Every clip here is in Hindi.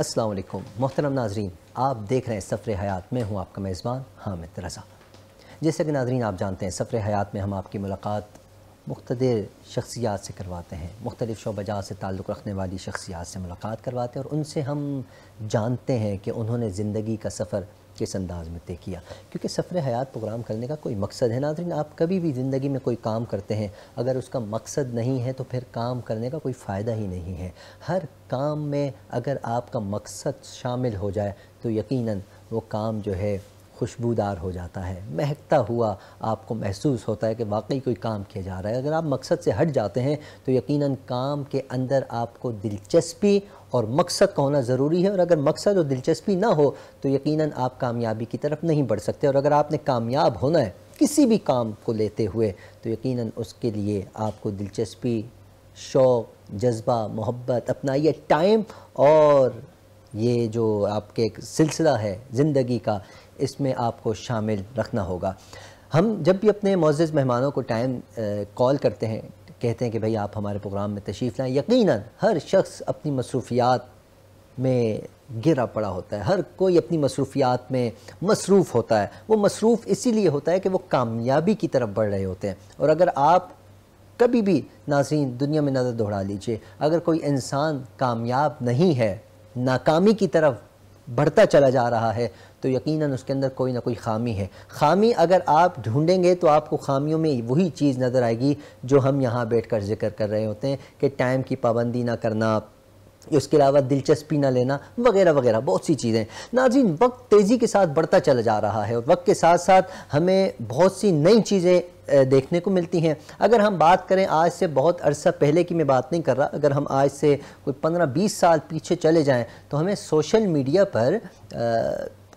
अस्सलाम वालेकुम मोहतरम नाज़रीन, आप देख रहे हैं सफ़र हयात। मैं हूँ आपका मेज़बान हामिद रज़ा। जैसे कि नाज़रीन आप जानते हैं, सफ़र हयात में हम आपकी मुलाकात मुख्तलिफ़ शख्सियात से करवाते हैं, मुख्तलिफ़ शोबजात से ताल्लुक़ रखने वाली शख्सियात से मुलाकात करवाते हैं और उनसे हम जानते हैं कि उन्होंने ज़िंदगी का सफ़र किस अंदाज़ में तय किया। क्योंकि सफ़र हयात प्रोग्राम करने का कोई मकसद है नाज़रीन। आप कभी भी ज़िंदगी में कोई काम करते हैं, अगर उसका मकसद नहीं है तो फिर काम करने का कोई फ़ायदा ही नहीं है। हर काम में अगर आपका मकसद शामिल हो जाए तो यकीनन वो काम जो है खुशबूदार हो जाता है, महकता हुआ आपको महसूस होता है कि वाकई कोई काम किया जा रहा है। अगर आप मकसद से हट जाते हैं तो यकीनन काम के अंदर आपको दिलचस्पी और मकसद का होना ज़रूरी है, और अगर मकसद और दिलचस्पी ना हो तो यकीनन आप कामयाबी की तरफ नहीं बढ़ सकते। और अगर आपने कामयाब होना है किसी भी काम को लेते हुए तो यकीनन उसके लिए आपको दिलचस्पी, शौक़, जज्बा, मोहब्बत, अपना ये टाइम और ये जो आपके एक सिलसिला है ज़िंदगी का, इसमें आपको शामिल रखना होगा। हम जब भी अपने मुअज़्ज़ज़ मेहमानों को टाइम कॉल करते हैं, कहते हैं कि भाई आप हमारे प्रोग्राम में तशरीफ़ लाएँ, यकीनन हर शख्स अपनी मसरूफ़ियात में घिरा पड़ा होता है। हर कोई अपनी मसरूफ़ियात में मसरूफ़ होता है। वो मसरूफ़ इसीलिए होता है कि वो कामयाबी की तरफ बढ़ रहे होते हैं। और अगर आप कभी भी नाज़रीन दुनिया में नज़र दौड़ा लीजिए, अगर कोई इंसान कामयाब नहीं है, नाकामी की तरफ बढ़ता चला जा रहा है, तो यकीनन उसके अंदर कोई ना कोई ख़ामी है। ख़ामी अगर आप ढूंढेंगे तो आपको ख़ामियों में वही चीज़ नज़र आएगी जो हम यहाँ बैठकर ज़िक्र कर रहे होते हैं कि टाइम की पाबंदी ना करना, उसके अलावा दिलचस्पी ना लेना, वगैरह वगैरह बहुत सी चीज़ें। नाज़रीन, वक्त तेज़ी के साथ बढ़ता चला जा रहा है और वक्त के साथ साथ हमें बहुत सी नई चीज़ें देखने को मिलती हैं। अगर हम बात करें आज से बहुत अरसा पहले की मैं बात नहीं कर रहा, अगर हम आज से कोई 15-20 साल पीछे चले जाएं तो हमें सोशल मीडिया पर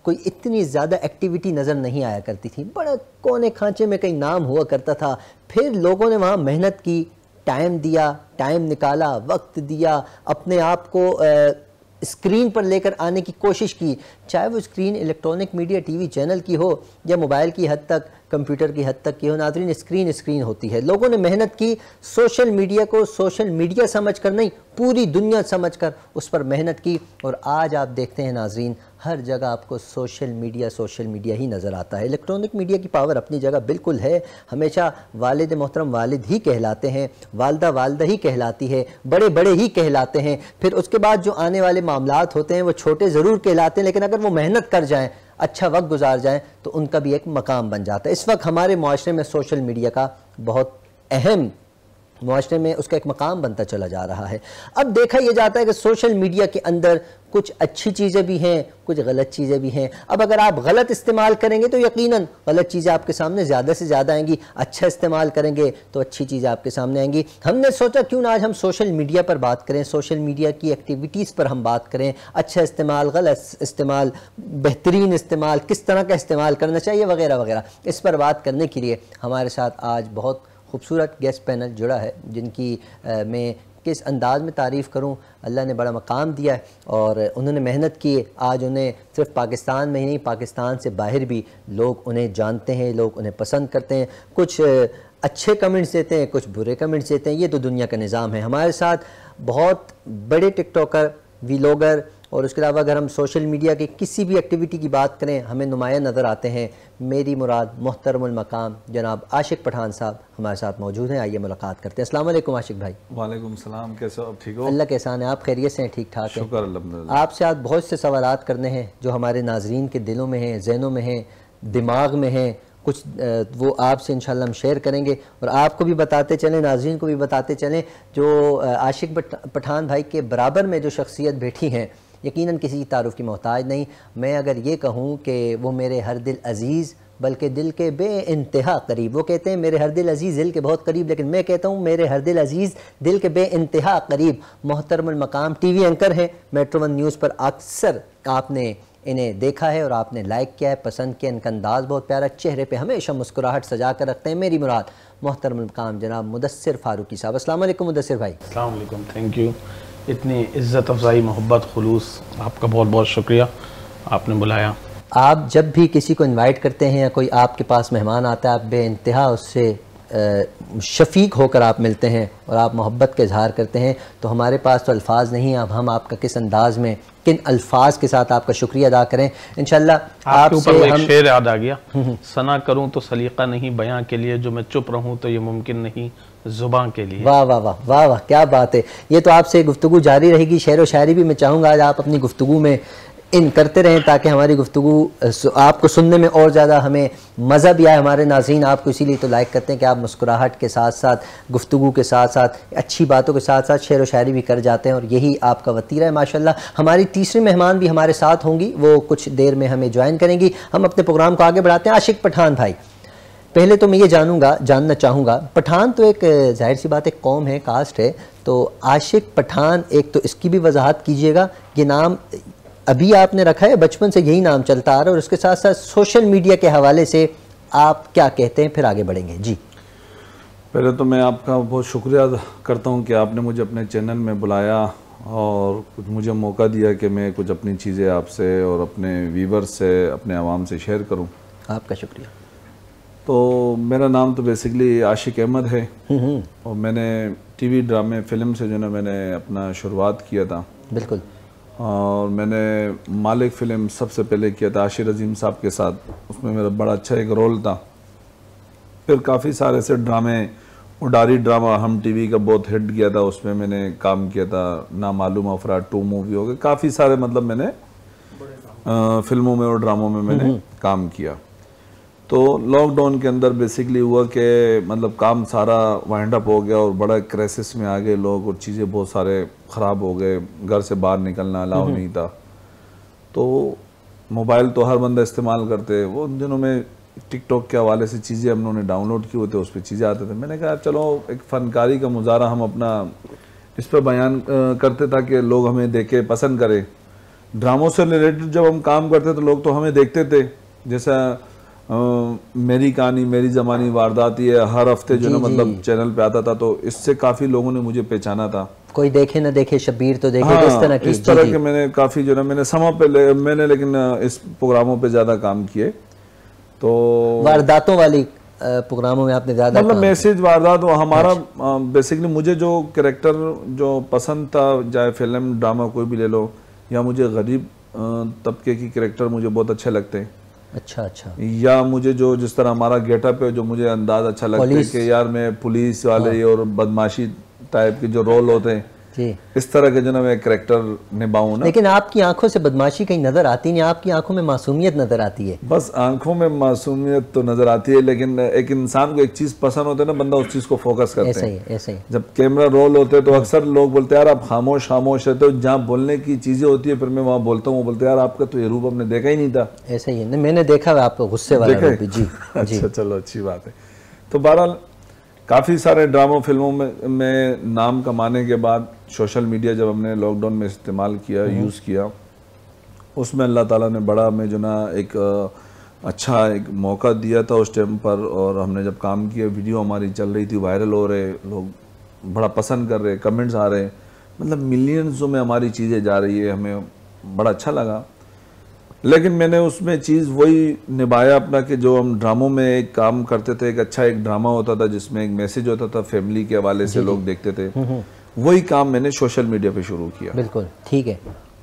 कोई इतनी ज़्यादा एक्टिविटी नज़र नहीं आया करती थी। बड़ा कोने खांचे में कहीं नाम हुआ करता था, फिर लोगों ने वहाँ मेहनत की, टाइम दिया, टाइम निकाला, वक्त दिया, अपने आप को स्क्रीन पर लेकर आने की कोशिश की, चाहे वो screen electronic media TV channel की हो या मोबाइल की हद तक, कंप्यूटर की हद तक की हो। नाज़रीन, स्क्रीन होती है। लोगों ने मेहनत की, सोशल मीडिया को सोशल मीडिया समझकर नहीं, पूरी दुनिया समझकर उस पर मेहनत की, और आज आप देखते हैं नाज़रीन हर जगह आपको सोशल मीडिया ही नज़र आता है। इलेक्ट्रॉनिक मीडिया की पावर अपनी जगह बिल्कुल है। हमेशा वालिद मोहतरम वालिद ही कहलाते हैं, वालदा ही कहलाती है, बड़े बड़े ही कहलाते हैं। फिर उसके बाद जो आने वाले मामलात होते हैं वो छोटे ज़रूर कहलाते हैं, लेकिन अगर वो मेहनत कर जाएँ, अच्छा वक्त गुजार जाएं तो उनका भी एक मकाम बन जाता है। इस वक्त हमारे माशरे में सोशल मीडिया का बहुत अहम, माशरे में उसका एक मकाम बनता चला जा रहा है। अब देखा यह जाता है कि सोशल मीडिया के अंदर कुछ अच्छी चीज़ें भी हैं, कुछ गलत चीज़ें भी हैं। अब अगर आप गलत इस्तेमाल करेंगे तो यकीनन गलत चीज़ें आपके सामने ज़्यादा से ज़्यादा आएंगी, अच्छा इस्तेमाल करेंगे तो अच्छी चीज़ें आपके सामने आएंगी। हमने सोचा क्यों ना आज हम सोशल मीडिया पर बात करें, सोशल मीडिया की एक्टिविटीज़ पर हम बात करें, अच्छा इस्तेमाल, गलत इस्तेमाल, बेहतरीन इस्तेमाल, किस तरह का इस्तेमाल करना चाहिए, वगैरह वगैरह। इस पर बात करने के लिए हमारे साथ आज बहुत खूबसूरत गेस्ट पैनल जुड़ा है, जिनकी मैं किस अंदाज़ में तारीफ़ करूं। अल्लाह ने बड़ा मकाम दिया है और उन्होंने मेहनत की। आज उन्हें सिर्फ पाकिस्तान में ही नहीं, पाकिस्तान से बाहर भी लोग उन्हें जानते हैं, लोग उन्हें पसंद करते हैं। कुछ अच्छे कमेंट्स देते हैं, कुछ बुरे कमेंट्स देते हैं। ये तो दुनिया का निज़ाम है। हमारे साथ बहुत बड़े टिकटॉकर, व्लॉगर, और उसके अलावा अगर हम सोशल मीडिया की किसी भी एक्टिविटी की बात करें हमें नुमाया नज़र आते हैं। मेरी मुराद मोहतरमुल मकाम जनाब आशिक पठान साहब हमारे साथ मौजूद हैं। आइए मुलाकात करते हैं। अस्सलाम वालेकुम आशिक भाई। वालेकुम सलाम, कैसे हो? ठीक हो? अल्लाह के एहसान है, आप खैरियत से हैं? ठीक ठाक है, शुक्र अल्हम्दुलिल्लाह। आपसे आज बहुत से सवालात करने हैं जो हमारे नाजरीन के दिलों में हैं, जहनों में हैं, दिमाग में हैं। कुछ वो आपसे इंशाल्लाह हम शेयर करेंगे और आपको भी बताते चलें, नाज़रीन को भी बताते चलें। जो आशिक पठान भाई के बराबर में जो शख्सियत बैठी हैं, यकीनन किसी तारुफ की मोहताज नहीं। मैं अगर ये कहूँ कि वो मेरे हर दिल अज़ीज़ बल्कि दिल के बे इंतहा करीब, वो कहते हैं मेरे हर दिल अज़ीज़ दिल के बहुत करीब, लेकिन मैं कहता हूँ मेरे हर दिल अज़ीज़ दिल के बे इंतहा करीब। मोहतरमुल मकाम टीवी एंकर हैं, मेट्रो 1 न्यूज़ पर अक्सर आपने इन्हें देखा है और आपने लाइक किया है, पसंद किया। इनका अंदाज़ बहुत प्यारा, चेहरे पे हमेशा मुस्कुराहट सजा कर रखते हैं। मेरी मुराद मोहतरमुल मकाम जनाब मुदस्सिर फ़ारूकी साहब। अस्सलाम वालेकुम मुदस्सिर भाई। अस्सलाम वालेकुम, थैंक यू। इतनी इज़्ज़त अफ़ज़ाई, मोहब्बत, खुलूस, आपका बहुत बहुत शुक्रिया, आपने बुलाया। आप जब भी किसी को इनवाइट करते हैं या कोई आपके पास मेहमान आता है, आप बेइंतहा उससे शफीक होकर आप मिलते हैं और आप मोहब्बत का इजहार करते हैं, तो हमारे पास तो अल्फाज नहीं है। अब हम आपका किस अंदाज में, किन अल्फाज के साथ आपका शुक्रिया अदा करें। इंशाल्लाह आपसे ऊपर एक शेर याद आ गया, सना करूं तो सलीका नहीं बयां के लिए, जो मैं चुप रहूं तो ये मुमकिन नहीं जुबान के लिए। वाह वाह वाह वाह वाह, क्या बात है। ये तो आपसे गुफ्तगू जारी रहेगी। शेर व शायरी भी मैं चाहूँगा आज आप अपनी गुफ्तगू में इन करते रहें, ताकि हमारी गुफ्तगू आपको सुनने में और ज़्यादा हमें मज़ा भी आए। हमारे नाज़रीन आपको इसीलिए तो लाइक करते हैं कि आप मुस्कुराहट के साथ साथ, गुफ्तगू के साथ साथ, अच्छी बातों के साथ साथ शेर व शायरी भी कर जाते हैं, और यही आपका वतीरा है माशाल्लाह। हमारी तीसरी मेहमान भी हमारे साथ होंगी, वो कुछ देर में हमें ज्वाइन करेंगी। हम अपने प्रोग्राम को आगे बढ़ाते हैं। आशिक पठान भाई, पहले तो मैं ये जानना चाहूँगा, पठान तो एक जाहिर सी बात एक कौम है, कास्ट है, तो आशिक पठान, एक तो इसकी भी वजाहत कीजिएगा। ये नाम अभी आपने रखा है, बचपन से यही नाम चलता आ रहा है, और उसके साथ साथ सोशल मीडिया के हवाले से आप क्या कहते हैं, फिर आगे बढ़ेंगे जी। पहले तो मैं आपका बहुत शुक्रिया करता हूं कि आपने मुझे अपने चैनल में बुलाया और कुछ मुझे मौका दिया कि मैं कुछ अपनी चीज़ें आपसे और अपने व्यूवर्स से, अपने आवाम से शेयर करूं। आपका शुक्रिया। तो मेरा नाम तो बेसिकली आशिक अहमद है, और मैंने टीवी ड्रामे फिल्म से जो ना मैंने अपना शुरुआत किया था। बिल्कुल। और मैंने मालिक फ़िल्म सबसे पहले किया था आशिर अजीम साहब के साथ, उसमें मेरा बड़ा अच्छा एक रोल था। फिर काफ़ी सारे ऐसे ड्रामे, उडारी ड्रामा हम टीवी का बहुत हिट किया था, उसमें मैंने काम किया था। नामालूम अफराद 2 मूवी हो गए, काफ़ी सारे मतलब मैंने फिल्मों में और ड्रामों में मैंने काम किया। तो लॉकडाउन के अंदर बेसिकली हुआ कि मतलब काम सारा वाइंड अप हो गया और बड़ा क्राइसिस में आ गए लोग, और चीज़ें बहुत सारे ख़राब हो गए, घर से बाहर निकलना अलाउ नहीं था। तो मोबाइल तो हर बंदा इस्तेमाल करते, वो उन दिनों में टिकटॉक के हवाले से चीज़ें हम लोगों ने डाउनलोड किए होते, उस पर चीज़ें आते थे। मैंने कहा चलो एक फ़नकारी का मुजाहरा हम अपना इस पर बयान करते ताकि लोग हमें देखे पसंद करें। ड्रामों से रिलेटेड जब हम काम करते तो लोग तो हमें देखते थे, जैसा मेरी कहानी मेरी ज़मानी वारदात, ये हर हफ्ते जो ना मतलब चैनल पे आता था, तो इससे काफ़ी लोगों ने मुझे पहचाना था। कोई देखे ना देखे शब्बीर तो देखे। हाँ, इस तरह के मैंने काफ़ी जो ना मैंने समय पे मैंने लेकिन इस प्रोग्रामों पे ज़्यादा काम किए। तो वारदातों वाली प्रोग्रामों में आपने ज़्यादा मतलब मैसेज वारदात हमारा बेसिकली मुझे जो कैरेक्टर जो पसंद था, चाहे फिल्म ड्रामा कोई भी ले लो, या मुझे गरीब तबके की कैरेक्टर मुझे बहुत अच्छे लगते हैं। अच्छा। या मुझे जो जिस तरह हमारा गेटअप है, जो मुझे अंदाज अच्छा लगता है कि यार मैं पुलिस वाले और बदमाशी टाइप के जो रोल होते हैं जी, इस तरह के जो ना मैं कैरेक्टर निभाऊं ना। लेकिन आपकी आंखों से बदमाशी कहीं नजर आती नहीं, आपकी आंखों में मासूमियत नजर आती है। बस आंखों में मासूमियत तो नजर आती है, लेकिन एक इंसान को एक चीज पसंद होता है ना, बंदा उस चीज को फोकस करते हैं। ऐसे ही जब कैमरा रोल होते हैं तो अक्सर लोग बोलते हैं यार आप खामोश रहते हो, जहाँ बोलने की चीजें होती है फिर मैं वहाँ बोलता हूँ, बोलते यार आपका तो ये रूप हमने देखा ही नहीं था। ऐसे ही मैंने देखा आपको गुस्से वाला रूप जी। अच्छा चलो अच्छी बात है। तो बहरहाल काफ़ी सारे ड्रामों फिल्मों में नाम कमाने के बाद सोशल मीडिया जब हमने लॉकडाउन में इस्तेमाल किया, यूज़ किया, उसमें अल्लाह ताला ने बड़ा हमें जो ना एक अच्छा एक मौका दिया था उस टाइम पर। और हमने जब काम किया, वीडियो हमारी चल रही थी, वायरल हो रहे, लोग बड़ा पसंद कर रहे, कमेंट्स आ रहे, मतलब मिलियंसों में हमारी चीज़ें जा रही है, हमें बड़ा अच्छा लगा। लेकिन मैंने उसमें चीज़ वही निभाया अपना कि जो हम ड्रामों में एक काम करते थे, एक अच्छा एक ड्रामा होता था जिसमें एक मैसेज होता था, फैमिली के हवाले से लोग देखते थे, वही काम मैंने सोशल मीडिया पे शुरू किया। बिल्कुल ठीक है।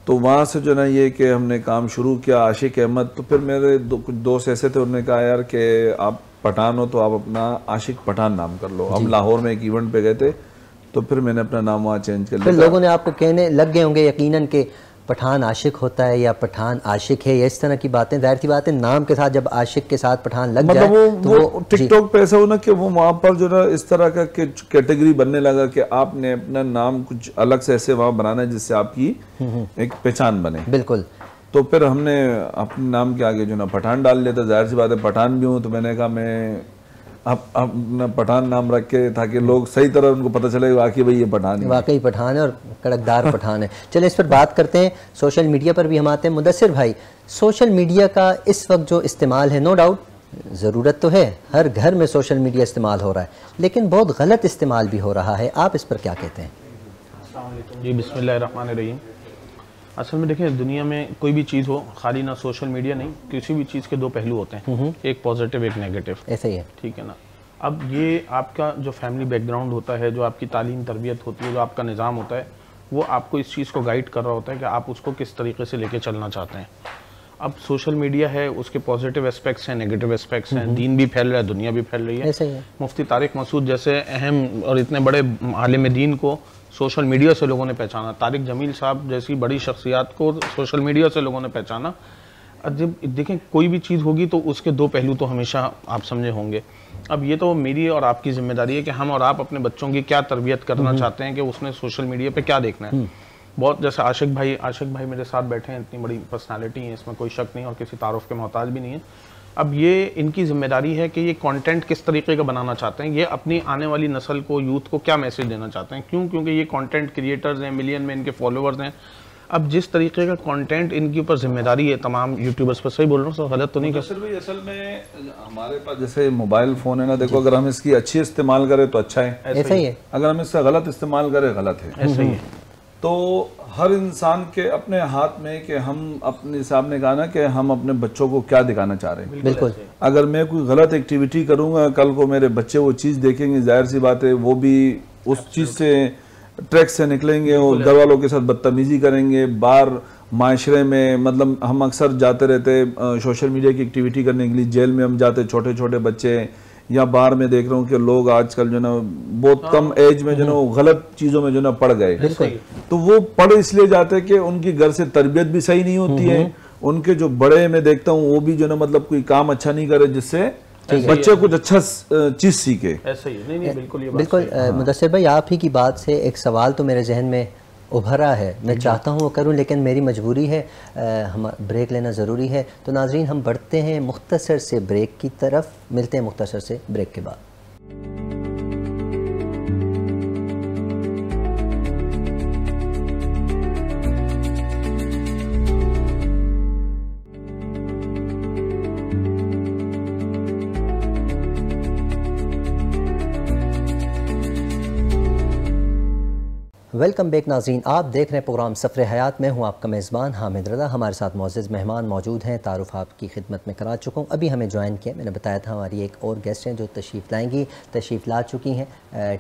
तो वहाँ से जो ना ये कि हमने काम शुरू किया आशिक अहमद। तो फिर मेरे कुछ दोस्त ऐसे थे, उन्होंने कहा यार कि आप पठान हो तो आप अपना आशिक पठान नाम कर लो। हम लाहौर में एक इवेंट पे गए थे, तो फिर मैंने अपना नाम वहाँ चेंज कर लिया। फिर लोगों ने आपको कहने लग गए होंगे यकीनन के पठान आशिक होता है या पठान आशिक है, या इस तरह की बातें। जाहिर सी बात है नाम के साथ जब आशिक के साथ पठान लग मतलब जाए तो वो टिकटॉक पे ऐसा हो ना कि वो वहाँ पर जो ना इस तरह का कैटेगरी बनने लगा कि आपने अपना नाम कुछ अलग से ऐसे वहाँ बनाना है जिससे आपकी एक पहचान बने। बिल्कुल। तो फिर हमने अपने नाम के आगे जो ना पठान डाल लिया था। जाहिर सी बात है पठान भी हूँ, तो मैंने कहा मैं अपना पठान नाम रख के, ताकि लोग सही तरह उनको पता चले वाकई भाई ये पठान है, वाकई पठान है और कड़कदार पठान है। चलिए इस पर बात करते हैं। सोशल मीडिया पर भी हम आते हैं। मुदस्सिर भाई, सोशल मीडिया का इस वक्त जो इस्तेमाल है, नो डाउट ज़रूरत तो है, हर घर में सोशल मीडिया इस्तेमाल हो रहा है, लेकिन बहुत गलत इस्तेमाल भी हो रहा है। आप इस पर क्या कहते हैं? जी बिस्मिल्लाहिर्रहमानिर्रहीम। असल में देखिए, दुनिया में कोई भी चीज़ हो, खाली ना सोशल मीडिया नहीं, किसी भी चीज़ के दो पहलू होते हैं, एक पॉजिटिव एक नेगेटिव। ऐसे ही है, ठीक है ना। अब ये आपका जो फैमिली बैकग्राउंड होता है, जो आपकी तालीम तरबियत होती है, जो आपका निज़ाम होता है, वो आपको इस चीज़ को गाइड कर रहा होता है कि आप उसको किस तरीके से लेके चलना चाहते हैं। अब सोशल मीडिया है, उसके पॉजिटिव एस्पेक्ट्स हैं, नेगेटिव एस्पेक्ट्स हैं, दीन भी फैल रहा है, दुनिया भी फैल रही है। ऐसे ही है। मुफ्ती तारिक मसूद जैसे अहम और इतने बड़े आलिम दीन को सोशल मीडिया से लोगों ने पहचाना, तारिक जमील साहब जैसी बड़ी शख्सियत को सोशल मीडिया से लोगों ने पहचाना। जब देखें कोई भी चीज़ होगी तो उसके दो पहलू तो हमेशा आप समझे होंगे। अब ये तो मेरी और आपकी जिम्मेदारी है कि हम और आप अपने बच्चों की क्या तरबियत करना चाहते हैं कि उसने सोशल मीडिया पे क्या देखना है। बहुत जैसे आशिक भाई मेरे साथ बैठे हैं, इतनी बड़ी पर्सनालिटी है, इसमें कोई शक नहीं और किसी तारुफ के मोहताज भी नहीं है। अब ये इनकी जिम्मेदारी है कि ये कंटेंट किस तरीके का बनाना चाहते हैं, ये अपनी आने वाली नस्ल को, यूथ को क्या मैसेज देना चाहते हैं। क्योंकि ये कंटेंट क्रिएटर्स हैं, मिलियन में इनके फॉलोअर्स हैं। अब जिस तरीके का कंटेंट इनके ऊपर जिम्मेदारी है तमाम यूट्यूबर्स पर, सही बोल रहा हूँ सर, गलत तो नहीं कर भाई? असल में हमारे पास जैसे मोबाइल फ़ोन है ना, देखो अगर हम इसकी अच्छी इस्तेमाल करें तो अच्छा है, ऐसा ही है। अगर हम इसका गलत इस्तेमाल करें गलत है, ऐसा ही है। तो हर इंसान के अपने हाथ में कि हम अपने हिसाब ने कहा ना कि हम अपने बच्चों को क्या दिखाना चाह रहे हैं। बिल्कुल। अगर मैं कोई गलत एक्टिविटी करूंगा, कल को मेरे बच्चे वो चीज़ देखेंगे, जाहिर सी बात है वो भी उस चीज़ से ट्रैक से निकलेंगे और घर वालों के साथ बदतमीजी करेंगे। बाहर माशरे में मतलब हम अक्सर जाते रहते सोशल मीडिया की एक्टिविटी करने के लिए, जेल में हम जाते, छोटे छोटे बच्चे, या बाहर में देख रहा हूँ कि लोग आजकल जो ना बहुत कम एज में जो ना वो गलत चीज़ों में जो ना पड़ गए। तो वो पढ़ इसलिए जाते कि उनकी घर से तरबियत भी सही नहीं होती है, उनके जो बड़े मैं देखता हूँ वो भी जो ना मतलब कोई काम अच्छा नहीं करे जिससे बच्चे कुछ अच्छा चीज़ सीखे। ऐसा ही नहीं बिल्कुल ये बिल्कुल। मुदस्सिर भाई, आप ही की बात से एक सवाल तो मेरे जहन में उभरा है, मैं चाहता हूँ वो करूँ लेकिन मेरी मजबूरी है, हम ब्रेक लेना ज़रूरी है। तो नाज़रीन, हम बढ़ते हैं मुख्तसर से ब्रेक की तरफ, मिलते हैं मुख्तसर से ब्रेक के बाद। वेलकम बैक नाज़रीन, आप देख रहे हैं प्रोग्राम सफ़र हयात। मैं हूं आपका मेज़बान हामिद रज़ा। हमारे साथ मौजूद मेहमान मौजूद हैं, तारुफ आपकी खिदमत में करा चुका हूं। अभी हमें ज्वाइन किया, मैंने बताया था हमारी एक और गेस्ट हैं जो तशरीफ़ लाएंगी, तशरीफ़ ला चुकी हैं,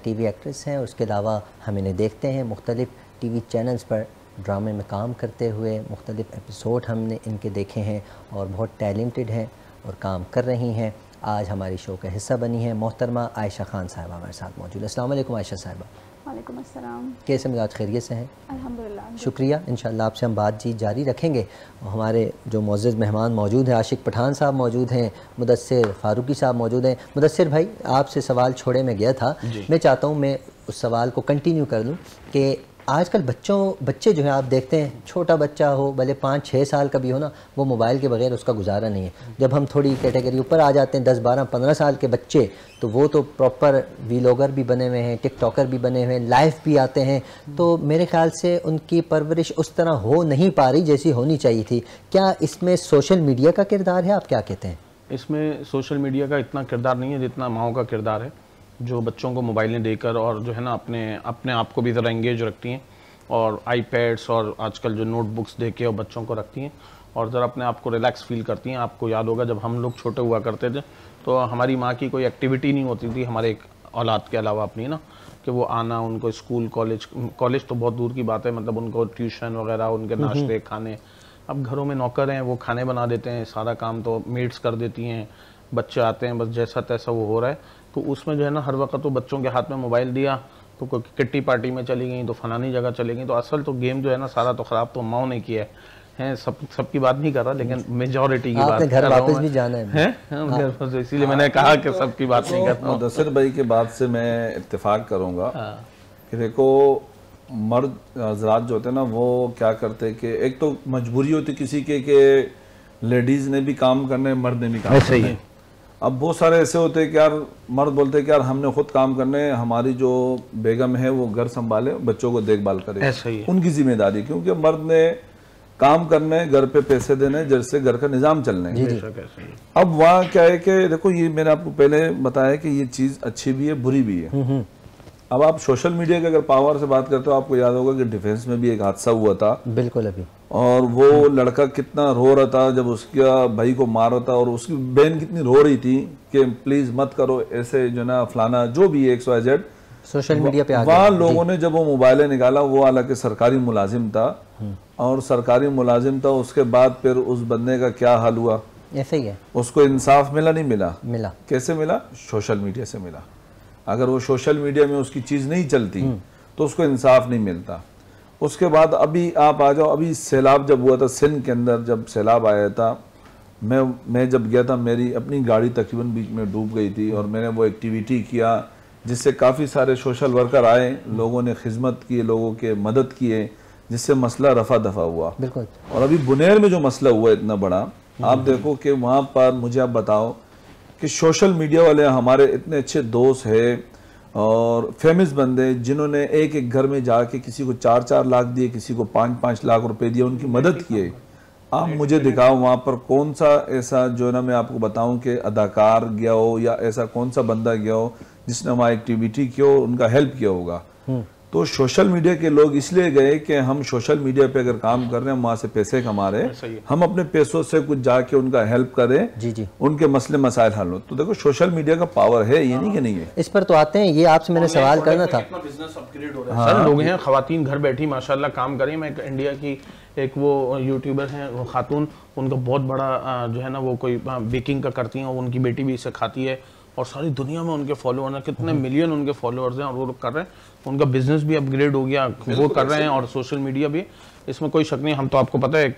टीवी एक्ट्रेस हैं। उसके अलावा हम इन्हें देखते हैं मुख्तलिफ़ टीवी चैनल्स पर ड्रामे में काम करते हुए, मुख्तलिफ़ एपिसोड हमने इनके देखे हैं और बहुत टैलेंटेड हैं और काम कर रही हैं। आज हमारी शो का हिस्सा बनी है मोहतरमा आयशा खान साहिबा हमारे साथ मौजूद। अस्सलाम वालेकुम आयशा साहिबा। वालेकुम अस्सलाम। कैसे मिजाज खैरियत से हैं? अल्हम्दुलिल्लाह। शुक्रिया। इंशाअल्लाह आपसे हम बातचीत जारी रखेंगे। हमारे जो मोअज़्ज़ज़ मेहमान मौजूद हैं, आशिक पठान साहब मौजूद हैं, मुदस्सिर फ़ारूकी साहब मौजूद हैं। मुदस्सिर भाई, आपसे सवाल छोड़े में गया था, मैं चाहता हूँ मैं उस सवाल को कंटिन्यू कर लूँ कि आजकल बच्चे जो हैं आप देखते हैं, छोटा बच्चा हो भले 5-6 साल का भी हो ना, वो मोबाइल के बगैर उसका गुजारा नहीं है। जब हम थोड़ी कैटेगरी ऊपर आ जाते हैं, 10, 12, 15 साल के बच्चे, तो वो तो प्रॉपर वीलॉगर भी बने हुए हैं, टिकटॉकर भी बने हुए हैं, लाइव भी आते हैं। तो मेरे ख्याल से उनकी परवरिश उस तरह हो नहीं पा रही जैसी होनी चाहिए थी। क्या इसमें सोशल मीडिया का किरदार है, आप क्या कहते हैं? इसमें सोशल मीडिया का इतना किरदार नहीं है जितना माओ का किरदार है, जो बच्चों को मोबाइलें देकर और जो है ना अपने आप को भी ज़रा एंगेज रखती हैं, और आईपैड्स और आजकल जो नोटबुक्स दे के और बच्चों को रखती हैं और ज़रा अपने आप को रिलैक्स फील करती हैं। आपको याद होगा जब हम लोग छोटे हुआ करते थे तो हमारी माँ की कोई एक्टिविटी नहीं होती थी हमारे एक औलाद के अलावा अपनी ना, कि वो आना, उनको स्कूल कॉलेज तो बहुत दूर की बात है, मतलब उनको ट्यूशन वगैरह, उनके नाश्ते खाने। अब घरों में नौकर हैं, वो खाने बना देते हैं, सारा काम तो मेड्स कर देती हैं, बच्चे आते हैं बस जैसा तैसा वो हो रहा है। तो उसमें जो है ना हर वक्त तो बच्चों के हाथ में मोबाइल दिया तो कोई किट्टी पार्टी में चली गई, तो फलानी जगह चली गई। तो असल तो गेम जो है ना सारा तो ख़राब तो माओ ने किया है। सबकी बात नहीं कर रहा, लेकिन मेजॉरिटी की बात घर वापस भी जाना है, इसीलिए मैंने कहा कि सबकी बात नहीं करता। मुदस्सिर भाई के बात से मैं इत्तेफाक करूँगा कि देखो मर्द हज़रात जो होते हैं ना वो क्या करते कि एक तो मजबूरी होती किसी के लेडीज़ ने भी काम करना है, मर्द ने भी काम करना है। अब बहुत सारे ऐसे होते हैं कि यार मर्द बोलते हैं कि यार हमने खुद काम करने, हमारी जो बेगम है वो घर संभाले, बच्चों को देखभाल करे, उनकी जिम्मेदारी, क्योंकि मर्द ने काम करने, घर पे पैसे देने, जैसे घर का निज़ाम चलने। अब वहाँ क्या है कि देखो ये मैंने आपको पहले बताया कि ये चीज़ अच्छी भी है बुरी भी है। अब आप सोशल मीडिया के अगर पावर से बात करते हो, आपको याद होगा कि डिफेंस में भी एक हादसा हुआ था, बिल्कुल अभी, और वो लड़का कितना रो रहा था जब उसका भाई को मार रहा था, और उसकी बहन कितनी रो रही थी कि प्लीज मत करो ऐसे, जो ना फलाना जो भी XYZ। सोशल मीडिया पे आ गया। वहाँ लोगों ने जब वो मोबाइल निकाला, वो हालांकि सरकारी मुलाजिम था, और सरकारी मुलाजिम था, उसके बाद फिर उस बंदे का क्या हाल हुआ? ऐसे ही है, उसको इंसाफ मिला नहीं मिला? मिला। कैसे मिला? सोशल मीडिया से मिला। अगर वो सोशल मीडिया में उसकी चीज नहीं चलती तो उसको इंसाफ नहीं मिलता। उसके बाद अभी आप आ जाओ, अभी सैलाब जब हुआ था सिंध के अंदर, जब सैलाब आया था, मैं जब गया था, मेरी अपनी गाड़ी तकरीबन बीच में डूब गई थी, और मैंने वो एक्टिविटी किया जिससे काफ़ी सारे सोशल वर्कर आए, लोगों ने खिदमत की, लोगों के मदद किए, जिससे मसला रफा दफा हुआ। बिल्कुल। और अभी बुनेर में जो मसला हुआ इतना बड़ा, आप देखो कि वहाँ पर, मुझे आप बताओ कि सोशल मीडिया वाले हमारे इतने अच्छे दोस्त हैं और फेमस बंदे, जिन्होंने एक एक घर में जाके किसी को 4-4 लाख दिए, किसी को 5-5 लाख रुपए दिए, उनकी मदद किए। आप मुझे दिखाओ वहाँ पर कौन सा ऐसा, जो ना मैं आपको बताऊं कि अदाकार गया हो या ऐसा कौन सा बंदा गया हो जिसने वहाँ एक्टिविटी की हो, उनका हेल्प किया होगा। तो सोशल मीडिया के लोग इसलिए गए कि हम सोशल मीडिया पे अगर काम कर रहे हैं, हम वहाँ से पैसे कमा रहे हैं, हम अपने पैसों से कुछ जाके उनका हेल्प करें, जी, उनके मसले मसाइल हल हो। तो देखो सोशल मीडिया का पावर है, ये नहीं कि नहीं है। इस पर तो आते हैं, ये आपसे मैंने सवाल करना था। सर लोग हैं, खवातीन घर बैठी माशाल्लाह काम करें। मैं इंडिया की एक वो यूट्यूबर हैं, वो खातून, उनका बहुत बड़ा जो है ना, वो कोई बेकिंग का करती हैं, उनकी बेटी भी इसे खाती है, और सारी दुनिया में उनके फॉलोअर हैं, कितने मिलियन उनके फॉलोअर्स हैं, और वो लोग कर रहे हैं, उनका बिजनेस भी अपग्रेड हो गया, वो कर रहे हैं, और सोशल मीडिया भी, इसमें कोई शक नहीं। हम तो आपको पता है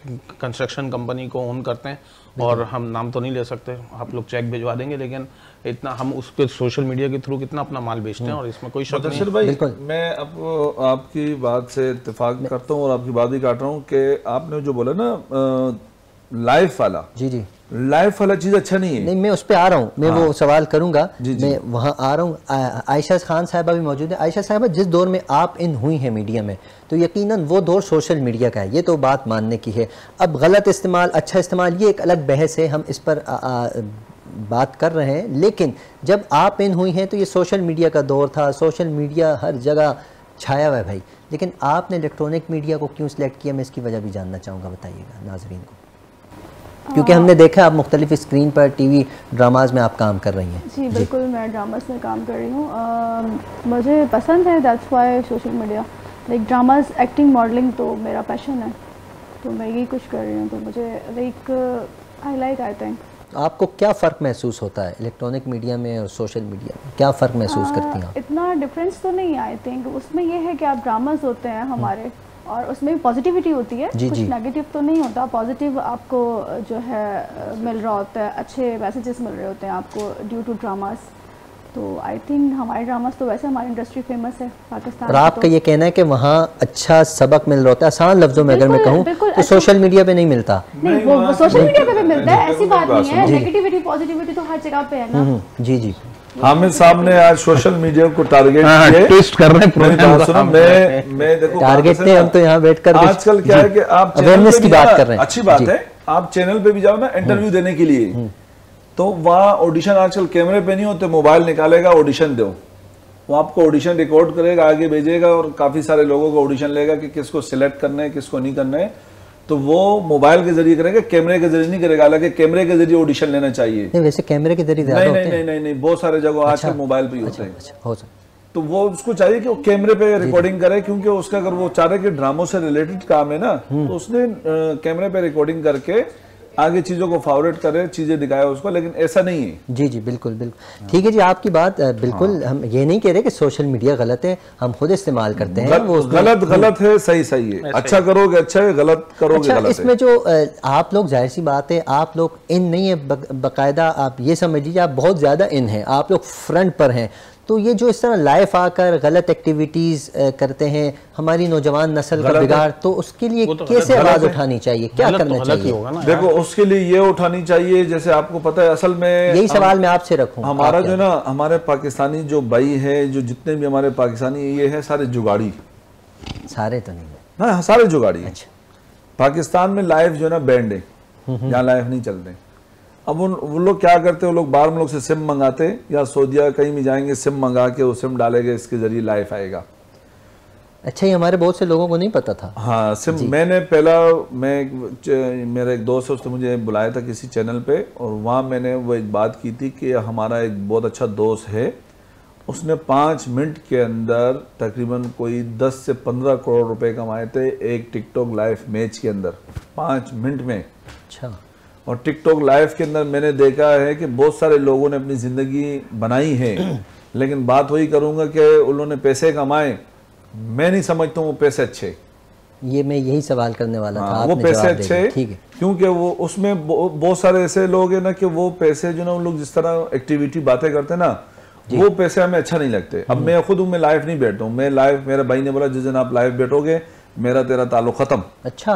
कंस्ट्रक्शन कंपनी को ओन करते हैं, और हम नाम तो नहीं ले सकते, आप लोग चेक भिजवा देंगे, लेकिन इतना हम उसके सोशल मीडिया के थ्रू कितना अपना माल बेचते हैं, और इसमें कोई शक नहीं। भाई मैं अब आपकी बात से इत्तेफाक करता हूँ, और आपकी बात भी काट रहा हूँ कि आपने जो बोला ना लाइफ वाला, जी, लाइफ वाला चीज अच्छा नहीं है। नहीं, मैं उस पे आ रहा हूँ, मैं वो सवाल करूंगा, मैं वहाँ आ रहा हूँ। आयशा खान साहिबा भी मौजूद है। आयशा साहिबा, जिस दौर में आप इन हुई हैं मीडिया में, तो यकीनन वो दौर सोशल मीडिया का है, ये तो बात मानने की है। अब गलत इस्तेमाल, अच्छा इस्तेमाल, ये एक अलग बहस है, हम इस पर बात कर रहे हैं। लेकिन जब आप इन हुई हैं तो ये सोशल मीडिया का दौर था, सोशल मीडिया हर जगह छाया हुआ है भाई। लेकिन आपने इलेक्ट्रॉनिक मीडिया को क्यों सिलेक्ट किया, मैं इसकी वजह भी जानना चाहूँगा, बताइएगा नाजरीन को, क्योंकि हमने देखा आप मुख्तलिफ स्क्रीन पर टीवी ड्रामाज में आप काम कर रही हैं। जी बिल्कुल, मैं ड्रामास में काम कर रही हूँ, मुझे पसंद है, that's why social media, like dramas, acting, modelling तो मेरा पैशन है, तो मैं यही कुछ कर रही हूँ, तो मुझे लाइक आई थिंक। आपको क्या फ़र्क महसूस होता है इलेक्ट्रॉनिक मीडिया में और सोशल मीडिया में, क्या फ़र्क महसूस करती हैं आप? इतना डिफरेंस तो नहीं, आई थिंक उसमें ये है कि आप ड्रामास होते हैं हमारे, और उसमें भी पॉजिटिविटी होती है, कुछ नेगेटिव तो नहीं होता, पॉजिटिव आपको जो है मिल रहा होता है, अच्छे मैसेजेस मिल रहे होते हैं आपको ड्यू टू ड्रामास। तो आई थिंक हमारे ड्रामास तो वैसे हमारी इंडस्ट्री फेमस है पाकिस्तान। और आपका ये कहना है कि वहाँ अच्छा सबक मिल रहा होता है, आसान लफ्जों में अगर मैं कहूँ तो सोशल मीडिया पे नहीं मिलता? नहीं, वो सोशल मीडिया पे भी मिलता है, ऐसी बात नहीं है, नेगेटिविटी पॉजिटिविटी तो हर जगह पे है ना। जी, हामिद साहब ने आज सोशल मीडिया को टारगेट किया, ट्विस्ट कर रहे हैं। सुनो, मैं देखो टारगेट थे हम तो यहाँ बैठकर आजकल क्या है कि आप अवेयरनेस की बात कर रहे हैं, अच्छी बात है, आप चैनल पे भी जाओ ना इंटरव्यू देने के लिए, तो वहाँ ऑडिशन आजकल कैमरे पे नहीं होते, मोबाइल निकालेगा, ऑडिशन दो, वो आपको ऑडिशन रिकॉर्ड करेगा, आगे भेजेगा, और काफी सारे लोगों को ऑडिशन लेगा कि किसको सिलेक्ट करना है, किसको नहीं करना है, तो वो मोबाइल के जरिए करेगा, कैमरे के जरिए नहीं करेगा। हालांकि कैमरे के जरिए ऑडिशन लेना चाहिए। नहीं, वैसे कैमरे के जरिए नहीं, बहुत सारे जगह आजकल मोबाइल पे होते हैं, तो वो उसको चाहिए कि वो कैमरे पे रिकॉर्डिंग करे, क्योंकि उसका अगर वो चाह रहे कि ड्रामों से रिलेटेड काम है ना, तो उसने कैमरे पे रिकॉर्डिंग करके आगे चीजों को फॉरवर्ड करे, चीजें दिखाए उसको, लेकिन ऐसा नहीं है। जी, बिल्कुल ठीक है जी, आपकी बात बिल्कुल। हम ये नहीं कह रहे कि सोशल मीडिया गलत है, हम खुद इस्तेमाल करते हैं, वो गलत है, सही है, अच्छा करोगे अच्छा है, गलत करोगे गलत है। इसमें जो आप लोग, जाहिर सी बात है, आप लोग इन नहीं है, बाकायदा आप ये समझ लीजिए आप बहुत ज्यादा इन हैं, आप लोग फ्रंट पर हैं, तो ये जो इस तरह लाइफ आकर गलत एक्टिविटीज करते हैं, हमारी नौजवान नस्ल का बिगाड़, तो उसके लिए तो कैसे आवाज उठानी चाहिए, क्या करना चाहिए? देखो उसके लिए ये उठानी चाहिए, जैसे आपको पता है, असल में यही सवाल मैं आपसे रखूं, हमारा जो ना, हमारे पाकिस्तानी जो भाई है, जो जितने भी हमारे पाकिस्तानी ये है, सारे जुगाड़ी, सारे तो नहीं है, सारे जुगाड़ी। अच्छा, पाकिस्तान में लाइफ जो ना बैंड है, यहाँ लाइफ नहीं चलते। अब वो लोग क्या करते हैं, वो लोग बाहर मुल्क से सिम मंगाते या सऊदीया कहीं भी जाएंगे, सिम मंगा के वो सिम डालेंगे, इसके जरिए लाइफ आएगा। अच्छा, ये हमारे बहुत से लोगों को नहीं पता था। हाँ, सिम मैंने मेरा एक दोस्त है, उसने मुझे बुलाया था किसी चैनल पे, और वहाँ मैंने वो एक बात की थी कि हमारा एक बहुत अच्छा दोस्त है, उसने 5 मिनट के अंदर तकरीबन कोई 10 से 15 करोड़ रुपए कमाए थे एक टिकटॉक लाइव मैच के अंदर, 5 मिनट में। अच्छा। और टिकटॉक लाइव के अंदर मैंने देखा है कि बहुत सारे लोगों ने अपनी ज़िंदगी बनाई है, लेकिन बात वही करूँगा कि उन्होंने पैसे कमाए, मैं नहीं समझता हूँ वो पैसे अच्छे। ये मैं यही सवाल करने वाला था, वो पैसे अच्छे, ठीक है, क्योंकि वो उसमें बहुत सारे ऐसे लोग हैं ना कि वो पैसे जो ना उन लोग जिस तरह एक्टिविटी बातें करते हैं ना, वो पैसे हमें अच्छा नहीं लगते। अब मैं खुद मैं लाइव नहीं बैठता हूँ, मैं लाइव, मेरे भाई ने बोला जिस दिन आप लाइव बैठोगे मेरा तेरा ताल्लुक खत्म। अच्छा,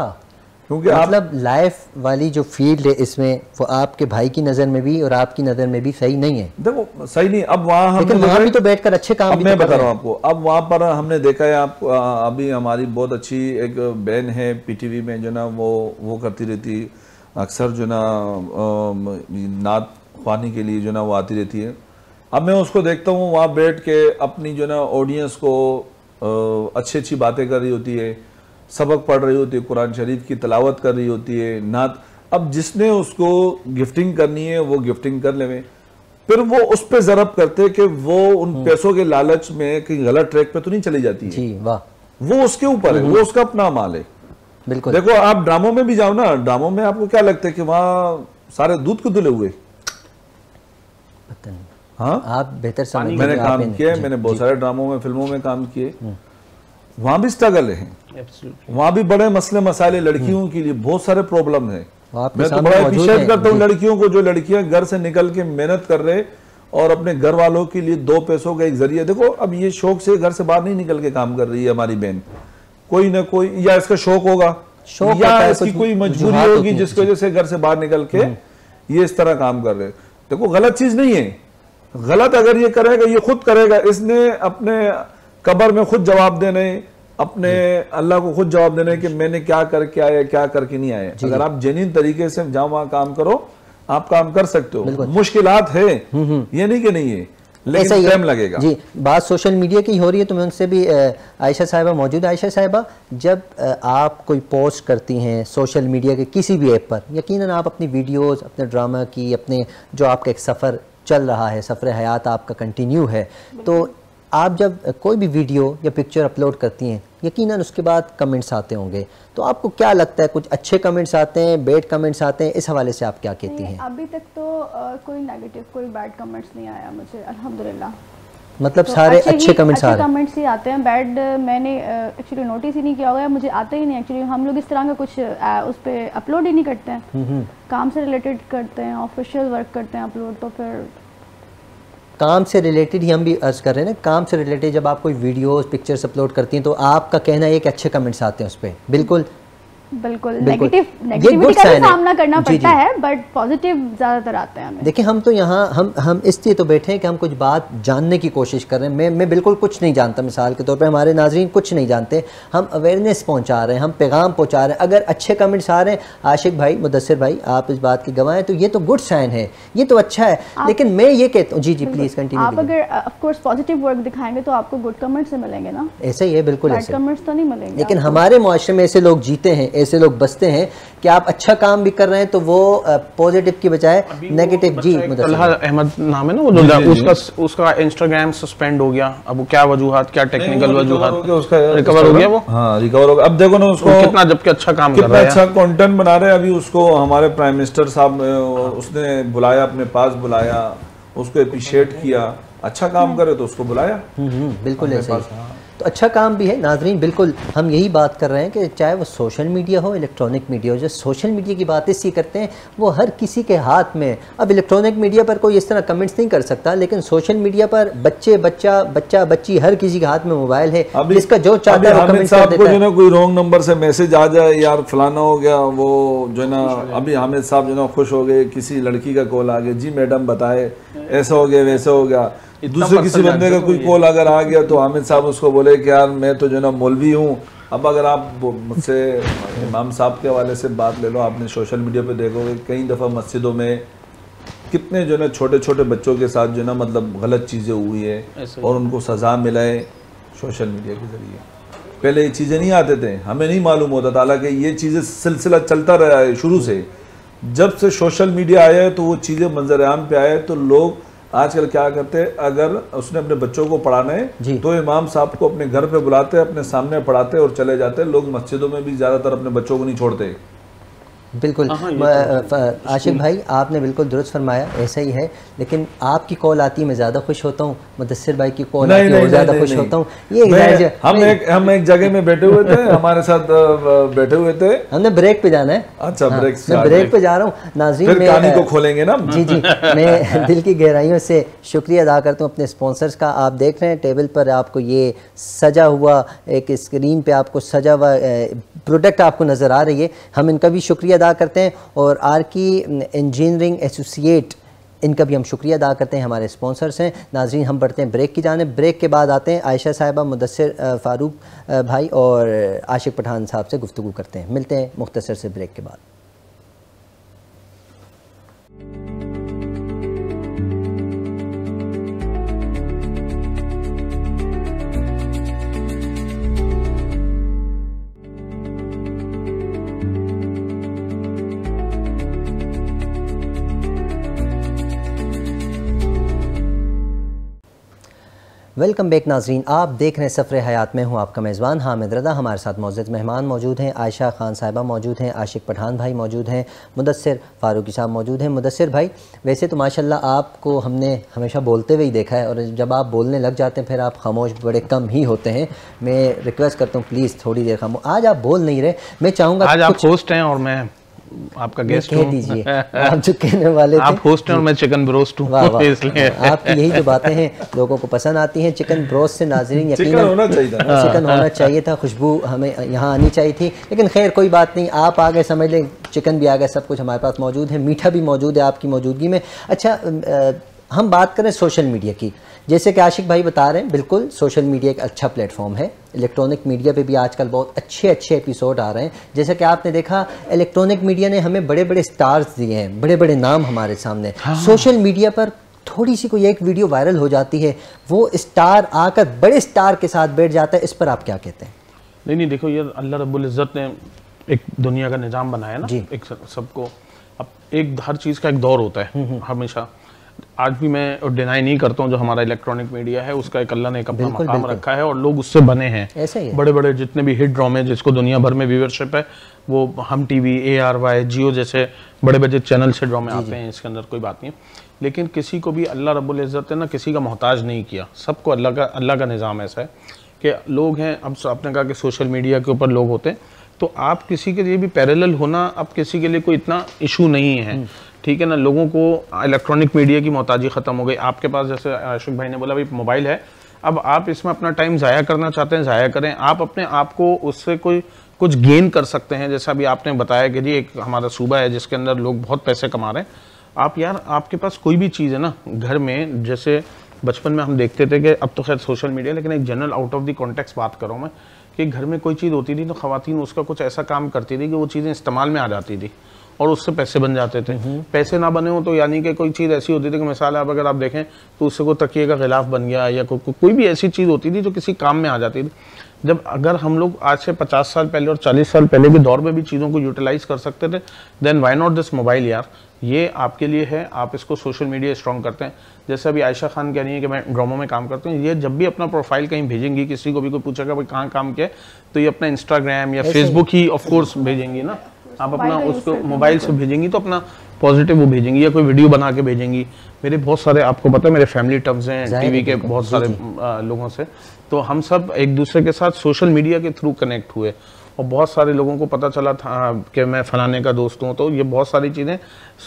क्योंकि मतलब लाइफ वाली जो फील्ड है इसमें, वो आपके भाई की नज़र में भी और आपकी नज़र में भी सही नहीं है। देखो सही नहीं, अब वहाँ भी तो बैठकर अच्छे काम भी मैं बता रहा हूँ आपको, अब वहाँ पर हमने देखा है, आप अभी हमारी बहुत अच्छी एक बहन है पीटीवी में जो ना वो करती रहती, अक्सर जो ना नात ख्वानी के लिए जो ना वो आती रहती है। अब मैं उसको देखता हूँ वहाँ बैठ के अपनी जो ना ऑडियंस को अच्छी अच्छी बातें कर रही होती है, सबक पढ़ रही होती है, कुरान शरीफ की तिलावत कर रही होती है, नात। अब जिसने उसको गिफ्टिंग करनी है वो गिफ्टिंग कर ले, फिर वो उस पे ज़रब करते कि वो उन पैसों के लालच में कहीं गलत ट्रैक पे तो नहीं चली जाती है। जी वाह, वो उसके ऊपर है, वो उसका अपना माल है। बिल्कुल। देखो आप ड्रामों में भी जाओ ना, ड्रामों में आपको क्या लगता है कि वहाँ सारे दूध क्यों धुले हुए? पता नहीं। हाँ, आप बेहतर समझ। मैंने काम किया, मैंने बहुत सारे ड्रामों में, फिल्मों में काम किए, वहां भी स्ट्रगल है, वहां भी बड़े मसले मसाले लड़कियों के लिए बहुत सारे प्रॉब्लम है। मैं तो बड़ा अप्रिशिएट करता हूँ लड़कियों को, जो लड़कियां घर से निकल के मेहनत कर रहे और अपने घर वालों के लिए 2 पैसों का एक जरिया। देखो अब ये शौक से घर से बाहर नहीं निकल के काम कर रही है हमारी बहन, कोई ना कोई, या इसका शौक होगा या इसकी कोई मजबूरी होगी जिसकी वजह से घर से बाहर निकल के ये इस तरह काम कर रहे। देखो गलत चीज नहीं है, गलत अगर ये करेगा, ये खुद करेगा, इसने अपने कब्र में खुद जवाब देने, अपने अल्लाह को खुद जवाब देने कि मैंने क्या करके आया, क्या करके नहीं आया। अगर आप जेन्युइन तरीके से जहाँ वहाँ काम करो, आप काम कर सकते हो। मुश्किलात है, ये नहीं कि नहीं है, लेकिन टाइम लगेगा। जी, बात सोशल मीडिया की हो रही है, तो मैं उनसे भी, आयशा साहिबा मौजूद है। आयशा साहिबा, जब आप कोई पोस्ट करती हैं सोशल मीडिया के किसी भी ऐप पर, यकीनन आप अपनी वीडियोस, अपने ड्रामा की, अपने जो आपका एक सफ़र चल रहा है, सफ़र हयात आपका कंटिन्यू है, तो आप जब कोई भी वीडियो या पिक्चर अपलोड करती हैं, यकीनन उसके बाद कमेंट्स आते होंगे, तो आपको क्या लगता है, कुछ अच्छे कमेंट्स आते हैं, बैड कमेंट्स आते हैं, इस हवाले से आप क्या कहती हैं? अभी तक तो कोई नेगेटिव, कोई बैड कमेंट्स नहीं आया मुझे, अल्हम्दुलिल्लाह। मतलब तो सारे अच्छे कमेंट्स आ रहे हैं। कमेंट्स ही आते हैं, बैड मैंने एक्चुअली नोटिस ही नहीं किया होगा, मुझे आते ही नहीं। एक्चुअली हम लोग इस तरह का कुछ उस पर अपलोड ही नहीं करते हैं, काम से रिलेटेड करते हैं, ऑफिशियल वर्क करते हैं अपलोड, तो फिर काम से रिलेटेड ही हम भी अर्ज कर रहे हैं ना, काम से रिलेटेड जब आप कोई वीडियोस पिक्चर्स अपलोड करती हैं, तो आपका कहना है कि अच्छे कमेंट्स आते हैं उस पर। बिल्कुल बिल्कुल, नेगेटिविटी का सामना करना पड़ता है, बट पॉजिटिव ज़्यादातर आते हैं हमें। देखिए, हम तो यहाँ हम इसलिए तो बैठे हैं कि हम कुछ बात जानने की कोशिश कर रहे हैं। मैं बिल्कुल कुछ नहीं जानता, मिसाल के तौर पे हमारे नाजरीन कुछ नहीं जानते, हम अवेयरनेस पहुँचा रहे हैं, हम पैगाम पहुँचा रहे हैं। अगर अच्छे कमेंट्स आ रहे हैं, आशिक भाई, मुदस्सिर भाई, आप इस बात की गवाह हैं, तो ये तो गुड साइन है, ये तो अच्छा है। लेकिन मैं ये कहता हूँ, जी प्लीज़ कंटिन्यू। आप अगर ऑफकोर्स पॉजिटिव वर्क दिखाएंगे तो आपको गुड कमेंट्स से मिलेंगे ना, ऐसा ही है, बिल्कुल बैड कमेंट्स तो नहीं मिलेंगे। लेकिन हमारे मुआशरे में ऐसे लोग जीते हैं, ऐसे लोग बसते हैं कि आप अच्छा काम भी कर रहे हैं तो वो पॉजिटिव की बजाय नेगेटिव। जी, तलहा अहमद नाम है ना वो, जो उसका इंस्टाग्राम सस्पेंड हो गया। अब वो क्या वजूहात, क्या टेक्निकल वजूहात, उसका रिकवर हो गया वो। हाँ, रिकवर हो गया। अब देखो ना उसको कितना, जबकि अच्छा काम कर रहा है, अच्छा कंटेंट बना रहे हैं। अभी उसको हमारे प्राइम मिनिस्टर साहब उसने बुलाया, अपने पास बुलाया, उसको अप्रिशिएट किया, अच्छा काम करे तो उसको बुलाया। बिल्कुल ऐसे ही, तो अच्छा काम भी है। नाजरीन, बिल्कुल हम यही बात कर रहे हैं कि चाहे वो सोशल मीडिया हो, इलेक्ट्रॉनिक मीडिया हो, जो सोशल मीडिया की बात इसलिए करते हैं, वो हर किसी के हाथ में। अब इलेक्ट्रॉनिक मीडिया पर कोई इस तरह कमेंट्स नहीं कर सकता, लेकिन सोशल मीडिया पर बच्चा बच्ची हर किसी के हाथ में मोबाइल है, जिसका जो चाहता है वो कमेंट कर देता है। जो ना कोई रॉन्ग नंबर से मैसेज आ जाए, यार फलाना हो गया, वो जो ना अभी हामिद साहब जो ना खुश हो गए, किसी लड़की का कॉल आ गया, जी मैडम बताए ऐसा हो गया वैसा हो गया। दूसरे किसी बंदे का कोई कॉल अगर आ गया तो हामिद साहब उसको बोले कि यार मैं तो जो ना मौलवी हूँ। अब अगर आप मुझसे इमाम साहब के हवाले से बात ले लो, आपने सोशल मीडिया पे देखोगे कई दफ़ा मस्जिदों में कितने जो है छोटे छोटे बच्चों के साथ जो है मतलब गलत चीज़ें हुई है और उनको सज़ा मिलाए सोशल मीडिया के ज़रिए। पहले ये चीज़ें नहीं आते थे, हमें नहीं मालूम होता था, हालांकि ये चीज़ें सिलसिला चलता रहा है शुरू से। जब से सोशल मीडिया आया है तो वो चीज़ें मंजर आम पे आए, तो लोग आजकल क्या करते हैं, अगर उसने अपने बच्चों को पढ़ाना है तो इमाम साहब को अपने घर पे बुलाते हैं, अपने सामने पढ़ाते और चले जाते हैं। लोग मस्जिदों में भी ज़्यादातर अपने बच्चों को नहीं छोड़ते। बिल्कुल आशिक भाई आपने बिल्कुल दुरुस्त फरमाया, ऐसा ही है। लेकिन आपकी कॉल आती है मैं ज़्यादा खुश होता हूँ, मुदस्सिर भाई की कॉल आती है और ज़्यादा खुश होता हूँ। ये हम एक जगह में बैठे हुए थे, हमारे साथ बैठे हुए थे, हमने ब्रेक पे जाना है। अच्छा ब्रेक, मैं ब्रेक पे जा रहा हूँ नाज़रीन, फिर कहानी को खोलेंगे ना। जी जी, मैं दिल की गहराइयों से शुक्रिया अदा करता हूँ अपने स्पॉन्सर्स का। आप देख रहे हैं टेबल पर आपको ये सजा हुआ, एक स्क्रीन पे आपको सजा हुआ प्रोडक्ट आपको नज़र आ रही है, हम इनका भी शुक्रिया अदा करते हैं। और आरकी इंजीनियरिंग एसोसिएट, इनका भी हम शुक्रिया अदा करते हैं, हमारे स्पॉन्सर्स हैं। नाज़रीन हम बढ़ते हैं ब्रेक की जानिब। ब्रेक के बाद आते हैं आयशा साहिबा, मुदस्सिर फ़ारूक भाई और आशिक पठान साहब से गुफ्तगू करते हैं। मिलते हैं मुख्तसर से ब्रेक के बाद। वेलकम बैक नाजरीन, आप देख रहे हैं सफ़र हयात में हूँ आपका मेज़बान हामिद रज़ा। हमारे साथ मौजूद मेहमान मौजूद हैं, आयशा खान साहिबा मौजूद हैं, आशिक पठान भाई मौजूद हैं, मुदस्सिर फ़ारूकी साहब मौजूद हैं। मुदस्सिर भाई, वैसे तो माशाल्लाह आपको हमने हमेशा बोलते हुए ही देखा है, और जब आप बोलने लग जाते हैं फिर आप खामोश बड़े कम ही होते हैं। मैं रिक्वेस्ट करता हूँ प्लीज़ थोड़ी देर खामोश। आज आप बोल नहीं रहे, मैं चाहूँगा आज आप होस्ट हैं और मैं आपका गेस्ट कह दीजिए, आप जो कहने वाले थे, आप होस्ट हैं और मैं चिकन ब्रोस्ट हूँ, इसलिए आपकी यही जो बातें हैं लोगों को पसंद आती हैं। चिकन ब्रोस्ट से नाज़रीन यकीनन चिकन होना चाहिए था, चिकन होना चाहिए था, खुशबू हमें यहाँ आनी चाहिए थी। लेकिन खैर कोई बात नहीं, आप आ गए, समझ लें चिकन भी आ गया, सब कुछ हमारे पास मौजूद है, मीठा भी मौजूद है आपकी मौजूदगी में। अच्छा, हम बात करें सोशल मीडिया की, जैसे कि आशिक भाई बता रहे हैं, बिल्कुल सोशल मीडिया एक अच्छा प्लेटफॉर्म है। इलेक्ट्रॉनिक मीडिया पे भी आजकल बहुत अच्छे अच्छे एपिसोड आ रहे हैं। जैसे कि आपने देखा, इलेक्ट्रॉनिक मीडिया ने हमें बड़े बड़े स्टार्स दिए हैं, बड़े बड़े नाम हमारे सामने। सोशल मीडिया पर थोड़ी सी कोई एक वीडियो वायरल हो जाती है, वो स्टार आकर बड़े स्टार के साथ बैठ जाता है, इस पर आप क्या कहते हैं? नहीं, देखो ये अल्लाह रब्बुल इज़्ज़त ने एक दुनिया का निज़ाम बनाया ना, एक सबको, अब एक हर चीज़ का एक दौर होता है हमेशा। आज भी मैं डिनाई नहीं करता हूँ, जो हमारा इलेक्ट्रॉनिक मीडिया है उसका एक अल्लाह ने एक अपना मकाम रखा है और लोग उससे बने हैं। ऐसे ही बड़े बड़े जितने भी हिट ड्रामे जिसको दुनिया भर में व्यूअरशिप है, वो हम टीवी, ARY, जियो जैसे बड़े बड़े चैनल से ड्रामे आते हैं, इसके अंदर कोई बात नहीं। लेकिन किसी को भी अल्लाह रब्बुल इज़्ज़त ने ना किसी का मोहताज नहीं किया, सबको अल्लाह का निज़ाम ऐसा है कि लोग हैं। अब आपने कहा कि सोशल मीडिया के ऊपर लोग होते हैं, तो आप किसी के लिए भी पैरेलल होना अब किसी के लिए कोई इतना इशू नहीं है, ठीक है ना। लोगों को इलेक्ट्रॉनिक मीडिया की मोहताजी ख़त्म हो गई। आपके पास, जैसे आशिक भाई ने बोला, भाई मोबाइल है, अब आप इसमें अपना टाइम ज़ाया करना चाहते हैं, ज़ाया करें। आप अपने आप को उससे कुछ गेन कर सकते हैं। जैसा अभी आपने बताया कि जी एक हमारा सूबा है जिसके अंदर लोग बहुत पैसे कमा रहे हैं। आप यार, आपके पास कोई भी चीज़ है ना घर में, जैसे बचपन में हम देखते थे कि अब तो खैर सोशल मीडिया, लेकिन एक general out of the context बात कर रहा हूँ मैं, कि घर में कोई चीज़ होती थी तो ख़वातीन उसका कुछ ऐसा काम करती थी कि वो चीज़ें इस्तेमाल में आ जाती थी और उससे पैसे बन जाते थे। पैसे ना बने हो तो यानी कि कोई चीज़ ऐसी होती थी कि मिसाल आप अगर आप देखें तो उससे कोई तकिए का गिलाफ बन गया या कोई भी ऐसी चीज़ होती थी जो किसी काम में आ जाती थी। जब अगर हम लोग आज से 50 साल पहले और 40 साल पहले के दौर में भी चीज़ों को यूटिलाइज कर सकते थे, then why not this mobile यार, ये आपके लिए है, आप इसको सोशल मीडिया स्ट्रॉन्ग करते हैं। जैसे अभी आयशा खान कह रही है कि मैं ड्रामों में काम करती हूँ, ये जब भी अपना प्रोफाइल कहीं भेजेंगी, किसी को भी कोई पूछेगा भाई कहाँ काम किया, तो ये अपना इंस्टाग्राम या फेसबुक ही ऑफ कोर्स भेजेंगी ना। आप अपना उसको मोबाइल से भेजेंगी तो अपना पॉजिटिव वो भेजेंगी या कोई वीडियो बना के भेजेंगी। मेरे बहुत सारे, आपको पता है मेरे फैमिली टर्म्स हैं टीवी के बहुत सारे लोगों से, तो हम सब एक दूसरे के साथ सोशल मीडिया के थ्रू कनेक्ट हुए और बहुत सारे लोगों को पता चला था कि मैं फलाने का दोस्त हूँ। तो ये बहुत सारी चीज़ें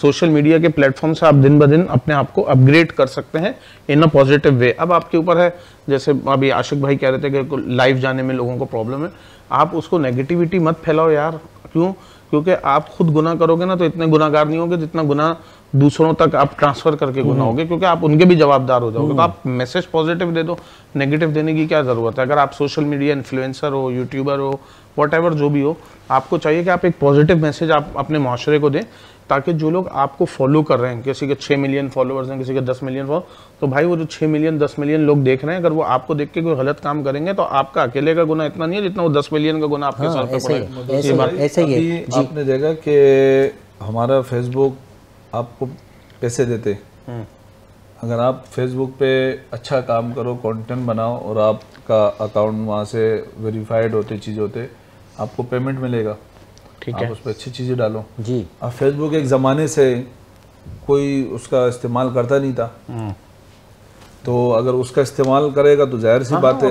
सोशल मीडिया के प्लेटफॉर्म से आप दिन ब दिन अपने आप को अपग्रेड कर सकते हैं इन अ पॉजिटिव वे। अब आपके ऊपर है, जैसे अभी आशिक भाई कह रहे थे कि लाइव जाने में लोगों को प्रॉब्लम है, आप उसको नेगेटिविटी मत फैलाओ यार। क्यों? क्योंकि आप खुद गुनाह करोगे ना तो इतने गुनाहगार नहीं होगे जितना गुनाह दूसरों तक आप ट्रांसफर करके गुनाह होगे, क्योंकि आप उनके भी जवाबदार हो जाओगे। तो आप मैसेज पॉजिटिव दे दो, नेगेटिव देने की क्या ज़रूरत है। अगर आप सोशल मीडिया इन्फ्लुएंसर हो, यूट्यूबर हो, व्हाटएवर जो भी हो, आपको चाहिए कि आप एक पॉजिटिव मैसेज आप अपने माशरे को दें ताकि जो लोग आपको फॉलो कर रहे हैं, किसी के 6 मिलियन फॉलोअर्स हैं, किसी के 10 मिलियन फॉलोअर्स, तो भाई वो जो 6 मिलियन 10 मिलियन लोग देख रहे हैं, अगर वो आपको देख के कोई गलत काम करेंगे तो आपका अकेले का गुना इतना नहीं है जितना वो 10 मिलियन का गुना आपके साथ पड़ेगा। ऐसे ही आपने देखा कि हमारा फेसबुक आपको पैसे देते, अगर आप फेसबुक पे अच्छा काम करो, कंटेंट बनाओ और आपका अकाउंट वहाँ से वेरीफाइड होते, चीज़ होते, आपको पेमेंट मिलेगा। ठीक है, आप उस पर अच्छी चीज़ें डालो जी। अब फेसबुक एक ज़माने से कोई उसका इस्तेमाल करता नहीं था, तो अगर उसका इस्तेमाल करेगा तो जाहिर सी बात है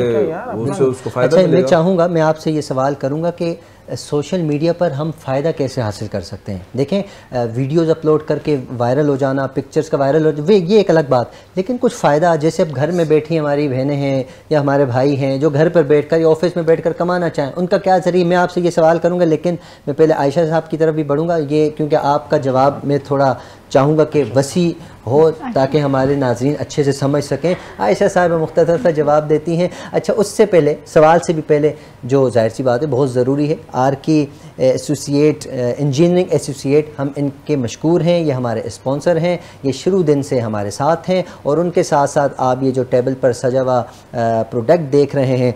उससे उसको फ़ायदा मिलेगा। मैं चाहूँगा, मैं आपसे ये सवाल करूँगा कि सोशल मीडिया पर हम फ़ायदा कैसे हासिल कर सकते हैं। देखें वीडियोज़ अपलोड करके वायरल हो जाना, पिक्चर्स का वायरल हो ये एक अलग बात, लेकिन कुछ फ़ायदा, जैसे अब घर में बैठी हमारी बहनें हैं या हमारे भाई हैं जो घर पर बैठकर या ऑफिस में बैठकर कमाना चाहें, उनका क्या ज़रिए, मैं आपसे ये सवाल करूँगा, लेकिन मैं पहले आयशा साहब की तरफ भी बढ़ूँगा, ये क्योंकि आपका जवाब मैं थोड़ा चाहूँगा कि वसी हो ताकि हमारे नाज़रीन अच्छे से समझ सकें। आयशा साहब मुख्तसर सा जवाब देती हैं। अच्छा, उससे पहले, सवाल से भी पहले, जो जाहिर सी बात है बहुत ज़रूरी है, आरकी एसोसिएट इंजीनियरिंग एसोसिएट, हम इनके मशकूर हैं, ये हमारे स्पॉन्सर हैं, ये शुरू दिन से हमारे साथ हैं, और उनके साथ साथ आप ये जो टेबल पर सजा हुआ प्रोडक्ट देख रहे हैं,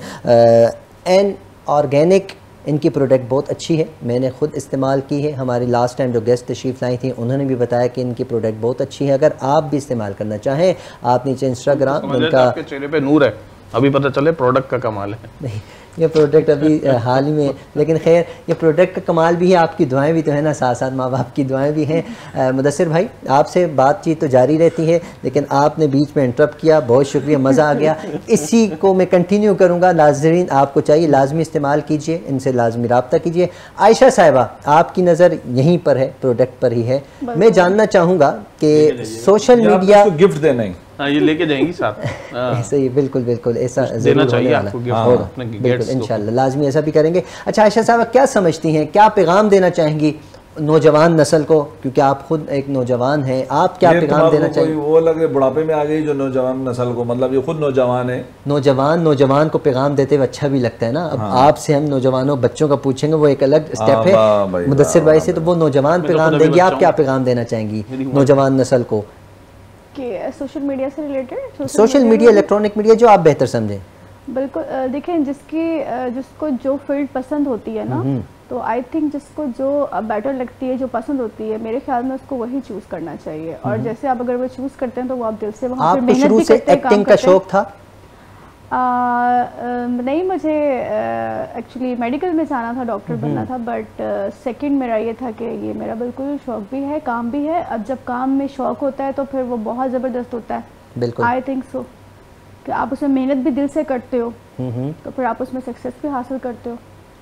एन ऑर्गेनिक, इनकी प्रोडक्ट बहुत अच्छी है, मैंने ख़ुद इस्तेमाल की है। हमारी लास्ट टाइम जो गेस्ट तशरीफ़ लाई थी उन्होंने भी बताया कि इनकी प्रोडक्ट बहुत अच्छी है। अगर आप भी इस्तेमाल करना चाहें, आप नीचे इंस्टाग्राम उनका, आपके चेहरे पे नूर है, अभी पता चले प्रोडक्ट का कमाल है। नहीं, ये प्रोडक्ट अभी हाल ही में, लेकिन खैर ये प्रोडक्ट का कमाल भी है, आपकी दुआएं भी तो है ना, साथ साथ माँ बाप की दुआएं भी हैं। मुदस्सिर भाई, आपसे बातचीत तो जारी रहती है, लेकिन आपने बीच में इंटरप्ट किया, बहुत शुक्रिया, मज़ा आ गया। इसी को मैं कंटिन्यू करूँगा। नाज़रीन, आपको चाहिए लाजमी इस्तेमाल कीजिए, इनसे लाजमी रब्ता कीजिए। आयशा साहिबा, आपकी नज़र यहीं पर है, प्रोडक्ट पर ही है। मैं जानना चाहूँगा कि सोशल मीडिया गिफ्ट देना ही, हाँ, ये लेके जाएंगी साथ। ऐसे ही, बिल्कुल बिल्कुल ऐसा देना चाहिए आपको गिफ्ट, बिल्कुल इंशाल्लाह लाजमी ऐसा भी करेंगे। अच्छा आयशा साहब, क्या समझती हैं, क्या पैगाम देना चाहेंगी नौजवान नस्ल को, क्योंकि आप खुद एक नौजवान हैं, आप क्या पैगाम देना चाहिए? वो लगे बुढ़ापे में आ गई जो नौजवान नस्ल को, मतलब ये खुद नौजवान है, नौजवान को पैगाम देते हुए अच्छा भी लगता है ना। अब आपसे हम नौजवानों बच्चों का पूछेंगे, वो एक अलग स्टेप है। मुदस्सिर भाई से तो वो नौजवान पैगाम देंगे, आप क्या पैगाम देना चाहेंगी नौजवान नस्ल को? सोशल मीडिया से related, social media, electronic media, जो आप बेहतर समझें। बिल्कुल, देखें, जिसको जो फील्ड पसंद होती है ना, तो आई थिंक जिसको जो बेटर लगती है, जो पसंद होती है, मेरे ख्याल में उसको वही चूज करना चाहिए। और जैसे आप अगर वो चूज करते हैं तो वो आप दिल से वहाँ पे मेहनत भी करते हैं। शुरू से एक्टिंग का शौक था? नहीं, मुझे एक्चुअली मेडिकल में जाना था, डॉक्टर बनना था, बट सेकंड मेरा ये था कि ये मेरा बिल्कुल शौक भी है, काम भी है। अब जब काम में शौक होता है तो फिर वो बहुत ज़बरदस्त होता है। बिल्कुल, आई थिंक सो कि आप उसमें मेहनत भी दिल से करते हो तो फिर आप उसमें सक्सेस भी हासिल करते हो।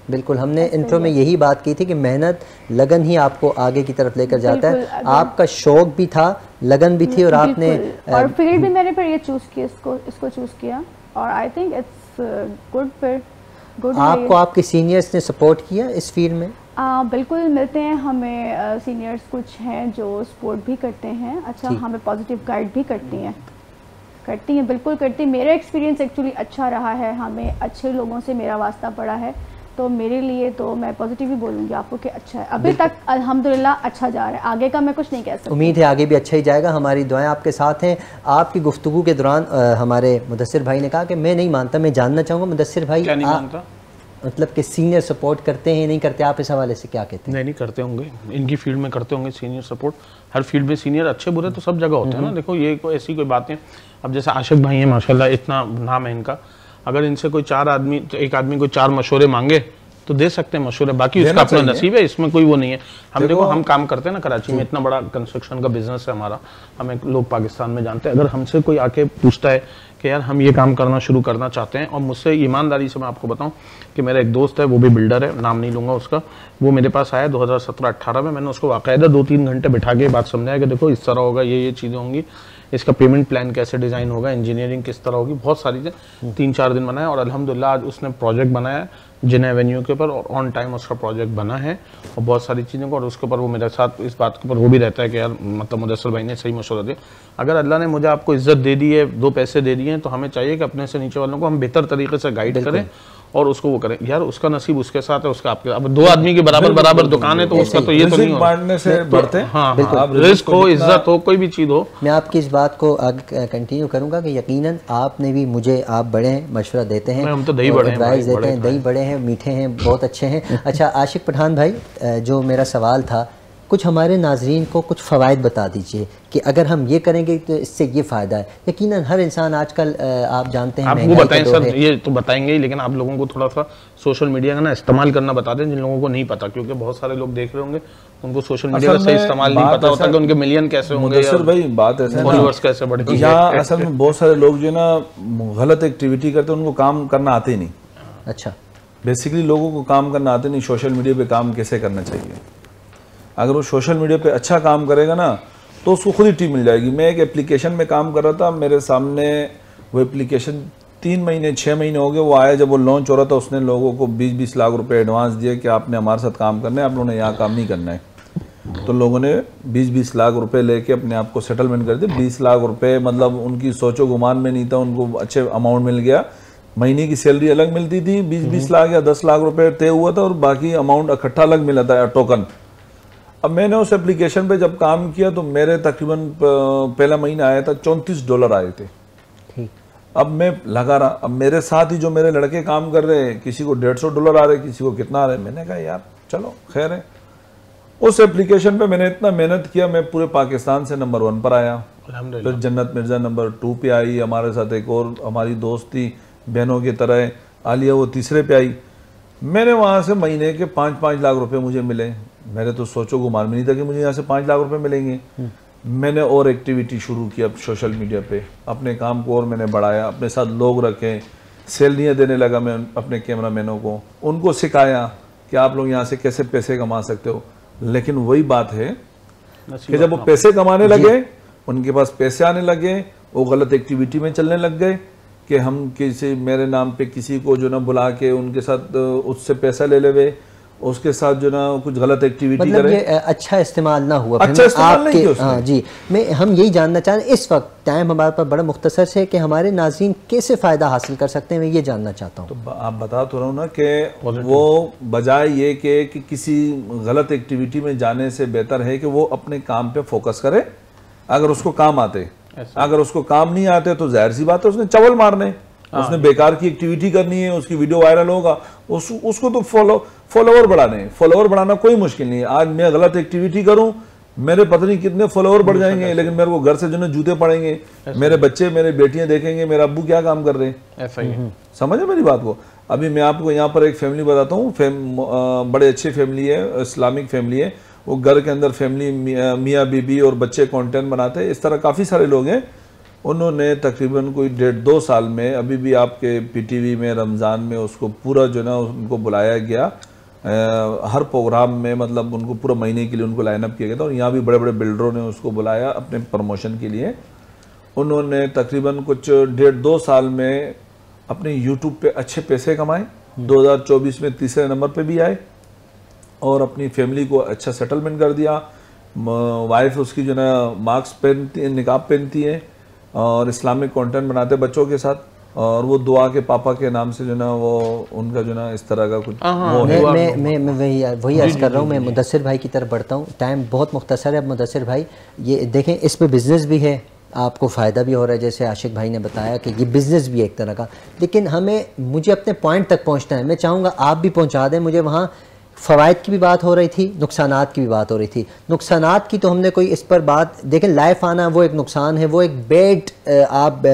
बिल्कुल, हमने इंट्रो में यही बात की थी कि मेहनत, लगन ही आपको आगे की तरफ लेकर जाता है। आपका शौक भी था, लगन भी थी, और आपने और फील्ड भी मैंने फिर ये चूज़ किया, इसको चूज़ किया, और आई थिंक इट्स गुड। फिर गुड, आपको आपके सीनियर्स ने सपोर्ट किया इस फील्ड में? बिल्कुल मिलते हैं हमें, सीनियर्स कुछ हैं जो सपोर्ट भी करते हैं, अच्छा हमें पॉजिटिव गाइड भी करती हैं, बिल्कुल करती हैं। मेरा एक्सपीरियंस एक्चुअली अच्छा रहा है, हमें अच्छे लोगों से मेरा वास्ता पड़ा है, तो मेरे लिए तो मैं पॉजिटिव ही बोलूँगी आपको कि अच्छा है। अभी तक अल्हम्दुलिल्लाह अच्छा जा रहा है, आगे का मैं कुछ नहीं कह सकती। उम्मीद है आगे भी अच्छा ही जाएगा, हमारी दुआएं आपके साथ हैं। आपकी गुफ्तगू के दौरान हमारे मुदस्सिर भाई ने कहा कि मैं नहीं मानता, मैं जानना चाहूँगा मुदस्सिर भाई, क्या नहीं मानता? मतलब कि सीनियर सपोर्ट करते हैं नहीं करते, आप इस हवाले से क्या कहते हैं? नहीं करते होंगे, इनकी फील्ड में करते होंगे सीनियर सपोर्ट। हर फील्ड में सीनियर अच्छे बुरे तो सब जगह होते हैं ना। देखो, ये कोई ऐसी कोई बात है, अब जैसे आशिक भाई हैं माशाल्लाह, इतना नाम है इनका, अगर इनसे कोई एक आदमी को 4 मशवरे मांगे तो दे सकते हैं मशवरे, बाकी उसका अपना नसीब है, इसमें कोई वो नहीं है। हम देखो, हम काम करते हैं ना कराची में, इतना बड़ा कंस्ट्रक्शन का बिजनेस है हमारा, हमें लोग पाकिस्तान में जानते हैं। अगर हमसे कोई आके पूछता है कि यार हम ये काम करना शुरू करना चाहते हैं, और मुझसे ईमानदारी से मैं आपको बताऊं कि मेरा एक दोस्त है, वो भी बिल्डर है, नाम नहीं लूंगा उसका, वो मेरे पास आया 2017-18 में, मैंने उसको बाकायदा 2-3 घंटे बिठा के बात समझाया कि देखो इस तरह होगा, ये चीज़ें होंगी, इसका पेमेंट प्लान कैसे डिज़ाइन होगा, इंजीनियरिंग किस तरह होगी, बहुत सारी चीज़ें 3-4 दिन बनाया, और अल्हम्दुलिल्लाह आज उसने प्रोजेक्ट बनाया जिन एवेन्यू के ऊपर, और ऑन टाइम उसका प्रोजेक्ट बना है, और बहुत सारी चीज़ों को, और उसके ऊपर वो मेरे साथ इस बात के ऊपर वो भी रहता है कि यार मतलब मुदस्सिर भाई ने सही मशवरा दिया। अगर अल्लाह ने मुझे आपको इज्जत दे दी है, 2 पैसे दे दिए हैं, तो हमें चाहिए कि अपने से नीचे वालों को हम बेहतर तरीके से गाइड करें और उसको वो करें। यार उसका नसीब उसके साथ है, उसका आपके, अब 2 आदमी के बराबर दुकान है तो उसका तो ये तो नहीं बांटने से बढ़ते हैं। हाँ, रिस्क हो, इज्जत हो, कोई भी चीज़ हो। मैं आपकी इस बात को आगे कंटिन्यू करूंगा कि यकीनन आपने भी मुझे, आप बड़े हैं, मशवरा देते हैं, हम तो दही बड़े हैं, एडवाइस देते हैं, दही बड़े हैं, मीठे हैं, बहुत अच्छे हैं। अच्छा आशिक पठान भाई, जो मेरा सवाल था, कुछ हमारे नाजरीन को कुछ फ़वाइद बता दीजिए कि अगर हम ये करेंगे तो इससे ये फ़ायदा है। यकीनन हर इंसान आजकल आप जानते हैं, आप वो बताएं सर, ये तो बताएंगे ही, लेकिन आप लोगों को थोड़ा सा सोशल मीडिया का ना इस्तेमाल करना बता दें, जिन लोगों को नहीं पता, क्योंकि बहुत सारे लोग देख रहे होंगे उनको सोशल मीडिया का सही इस्तेमाल नहीं पता होता कि उनके मिलियन कैसे होंगे, भाई बात ऐसे फॉलोअर्स कैसे बढ़ेंगे। यहाँ असल में बहुत सारे लोग जो ना गलत एक्टिविटी करते हैं, उनको काम करना आते ही नहीं। अच्छा, बेसिकली लोगों को काम करना आते नहीं, सोशल मीडिया पे काम कैसे करना चाहिए। अगर वो सोशल मीडिया पे अच्छा काम करेगा ना तो उसको खुद ही टीम मिल जाएगी। मैं एक एप्लीकेशन में काम कर रहा था, मेरे सामने वो एप्लीकेशन 3 महीने 6 महीने हो गए, वो आया जब वो लॉन्च हो रहा था, उसने लोगों को 20-20 लाख रुपए एडवांस दिए कि आपने हमारे साथ काम करना है, आप लोगों ने यहाँ काम नहीं करना है। तो लोगों ने 20-20 लाख रुपए लेके अपने आप को सेटलमेंट कर दिया। 20 लाख रुपए मतलब उनकी सोचो गुमान में नहीं था, उनको अच्छे अमाउंट मिल गया। महीने की सैलरी अलग मिलती थी, 20-20 लाख या 10 लाख रुपए तय हुआ था और बाकी अमाउंट इकट्ठा अलग मिला था, टोकन। अब मैंने उस एप्लीकेशन पे जब काम किया तो मेरे तकरीबन पहला महीना आया था $34 आए थे। अब मैं लगा रहा, अब मेरे साथ ही जो मेरे लड़के काम कर रहे हैं, किसी को $150 आ रहे, किसी को कितना आ रहे। मैंने कहा यार चलो खैर है। उस एप्लीकेशन पे मैंने इतना मेहनत किया, मैं पूरे पाकिस्तान से नंबर 1 पर आया। फिर जन्नत मिर्जा नंबर 2 पे आई, हमारे साथ एक और हमारी दोस्त थी बहनों की तरह आलिया, वो तीसरे पे आई। मैंने वहाँ से महीने के 5-5 लाख रुपए मुझे मिले। मेरे तो सोचो गुमान में नहीं था कि मुझे यहाँ से 5 लाख रुपए मिलेंगे। मैंने और एक्टिविटी शुरू की अब सोशल मीडिया पे, अपने काम को और मैंने बढ़ाया, अपने साथ लोग रखे, सैलरियाँ देने लगा मैं अपने कैमरामैनों को, उनको सिखाया कि आप लोग यहाँ से कैसे पैसे कमा सकते हो। लेकिन वही बात है कि जब वो पैसे कमाने लगे, उनके पास पैसे आने लगे, वो गलत एक्टिविटी में चलने लग गए कि हम किसी मेरे नाम पे किसी को जो ना बुला के उनके साथ उससे पैसा ले लेवे, उसके साथ जो ना कुछ गलत एक्टिविटी मतलब करें। ये अच्छा इस्तेमाल ना हुआ, अच्छा इस्तेमाल नहीं किया उसने। हाँ जी, हम यही जानना चाह रहे हैं, इस वक्त टाइम हमारे पास बड़ा मुख्तसर है कि हमारे नाज़रीन कैसे फ़ायदा हासिल कर सकते हैं, मैं ये जानना चाहता हूँ। तो आप बता तो रहा हूँ ना कि वो बजाय ये कि किसी गलत एक्टिविटी में जाने से बेहतर है कि वो अपने काम पे फोकस करे। अगर उसको काम आते, अगर उसको काम नहीं आते तो जाहिर सी बात है उसने चवल मारने, उसने बेकार की एक्टिविटी करनी है, उसकी वीडियो वायरल होगा, उसको तो फॉलोवर बढ़ाने, फॉलोवर बढ़ाना कोई मुश्किल नहीं है। आज मैं गलत एक्टिविटी करूं, मेरे पता नहीं कितने फॉलोवर बढ़ जाएंगे, लेकिन मेरे को घर से जो ना जूते पड़ेंगे, मेरे बच्चे मेरे बेटियां देखेंगे मेरा अब्बू क्या काम कर रहे हैं। समझे मेरी बात को। अभी मैं आपको यहाँ पर एक फैमिली बताता हूँ, बड़े अच्छी फैमिली है, इस्लामिक फैमिली है। वो घर के अंदर फैमिली मियाँ बीबी और बच्चे कंटेंट बनाते हैं। इस तरह काफ़ी सारे लोग हैं। उन्होंने तकरीबन कोई 1.5-2 साल में, अभी भी आपके पीटीवी में रमज़ान में उसको पूरा जो ना उनको बुलाया गया, हर प्रोग्राम में, मतलब उनको पूरा महीने के लिए उनको लाइनअप किया गया था। और यहाँ भी बड़े बड़े बिल्डरों ने उसको बुलाया अपने प्रमोशन के लिए। उन्होंने तकरीबन कुछ 1.5-2 साल में अपने यूट्यूब पे अच्छे पैसे कमाए। 2024 में तीसरे नंबर पे भी आए और अपनी फैमिली को अच्छा सेटलमेंट कर दिया। वाइफ उसकी जो ना मास्क पहनती है, निकाब पहनती है और इस्लामिक कंटेंट बनाते बच्चों के साथ, और वो दुआ के पापा के नाम से जो ना वो उनका जो ना इस तरह का कुछ वो है। मैं वही अर्ज कर रहा हूँ। मैं मुदस्सिर भाई की तरफ बढ़ता हूँ, टाइम बहुत मुख्तसर है। मुदस्सिर भाई ये देखें, इस पे बिज़नेस भी है, आपको फ़ायदा भी हो रहा है, जैसे आशिक भाई ने बताया कि ये बिज़नेस भी है एक तरह का। लेकिन मुझे अपने पॉइंट तक पहुँचना है। मैं चाहूँगा आप भी पहुँचा दें मुझे वहाँ। फ़वाइद की भी बात हो रही थी, नुकसानात की भी बात हो रही थी। नुकसानात की तो हमने कोई इस पर बात, देखें लाइफ आना वो एक नुकसान है, वो एक बेड, आप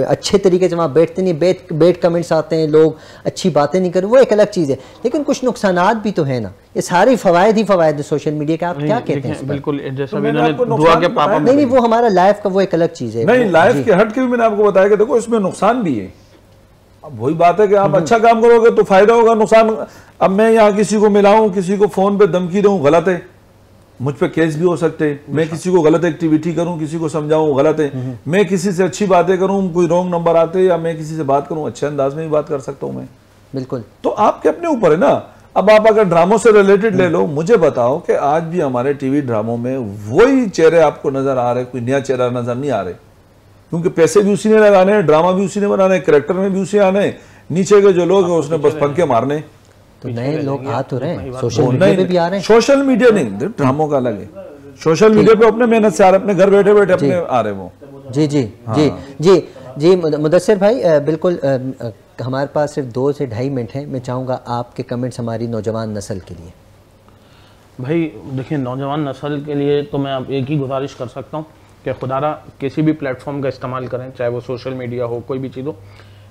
अच्छे तरीके से वहाँ बैठते नहीं, बेड कमेंट्स आते हैं, लोग अच्छी बातें नहीं करें, वो एक अलग चीज़ है। लेकिन कुछ नुकसानात भी तो है ना। ये सारी फ़वाइद ही फ़वाइद है सोशल मीडिया के। आप क्या कहते हैं? बिल्कुल, जैसा दुआ के पापा, नहीं वो हमारा लाइफ का वो एक अलग चीज़ है। नहीं, लाइफ के हट के भी मैंने आपको बताया कि देखो इसमें नुकसान भी है। अब वही बात है कि आप अच्छा काम करोगे तो फायदा होगा, नुकसान। अब मैं यहाँ किसी को मिलाऊं, किसी को फोन पे धमकी दूं, गलत है, मुझ पे केस भी हो सकते हैं। मैं किसी को गलत एक्टिविटी करूं, किसी को समझाऊं, गलत है। मैं किसी से अच्छी बातें करूं, कोई रॉन्ग नंबर आते, या मैं किसी से बात करूं, अच्छे अंदाज में भी बात कर सकता हूं मैं। बिल्कुल। तो आपके अपने ऊपर है ना। अब आप अगर ड्रामों से रिलेटेड ले लो, मुझे बताओ कि आज भी हमारे टीवी ड्रामों में वही चेहरे आपको नजर आ रहे, कोई नया चेहरा नजर नहीं आ रहे, क्योंकि पैसे भी उसी ने लगाने हैं, ड्रामा भी उसी ने बनाना है, कैरेक्टर में भी उसी आने हैं, नीचे के जो लोग हैं उसने बस पंखे मारने। तो नए लोग आ तो रहे हैं, सोशल मीडिया पे भी आ रहे हैं। सोशल मीडिया नहीं, ड्रामों का अलग है। सोशल मीडिया पे अपने मेहनत से आ रहे, अपने घर बैठे बैठे अपने आ रहे वो। जी जी जी जी जी मुदस्सिर भाई, बिल्कुल हमारे पास सिर्फ 2 से 2.5 मिनट हैं। मैं चाहूँगा आपके कमेंट्स हमारी नौजवान नस्ल के लिए। भाई देखिए, नौजवान नस्ल के लिए तो मैं अब एक ही गुजारिश कर सकता हूँ कि खुदारा किसी भी प्लेटफॉर्म का इस्तेमाल करें, चाहे वो सोशल मीडिया हो, कोई भी चीज़ हो,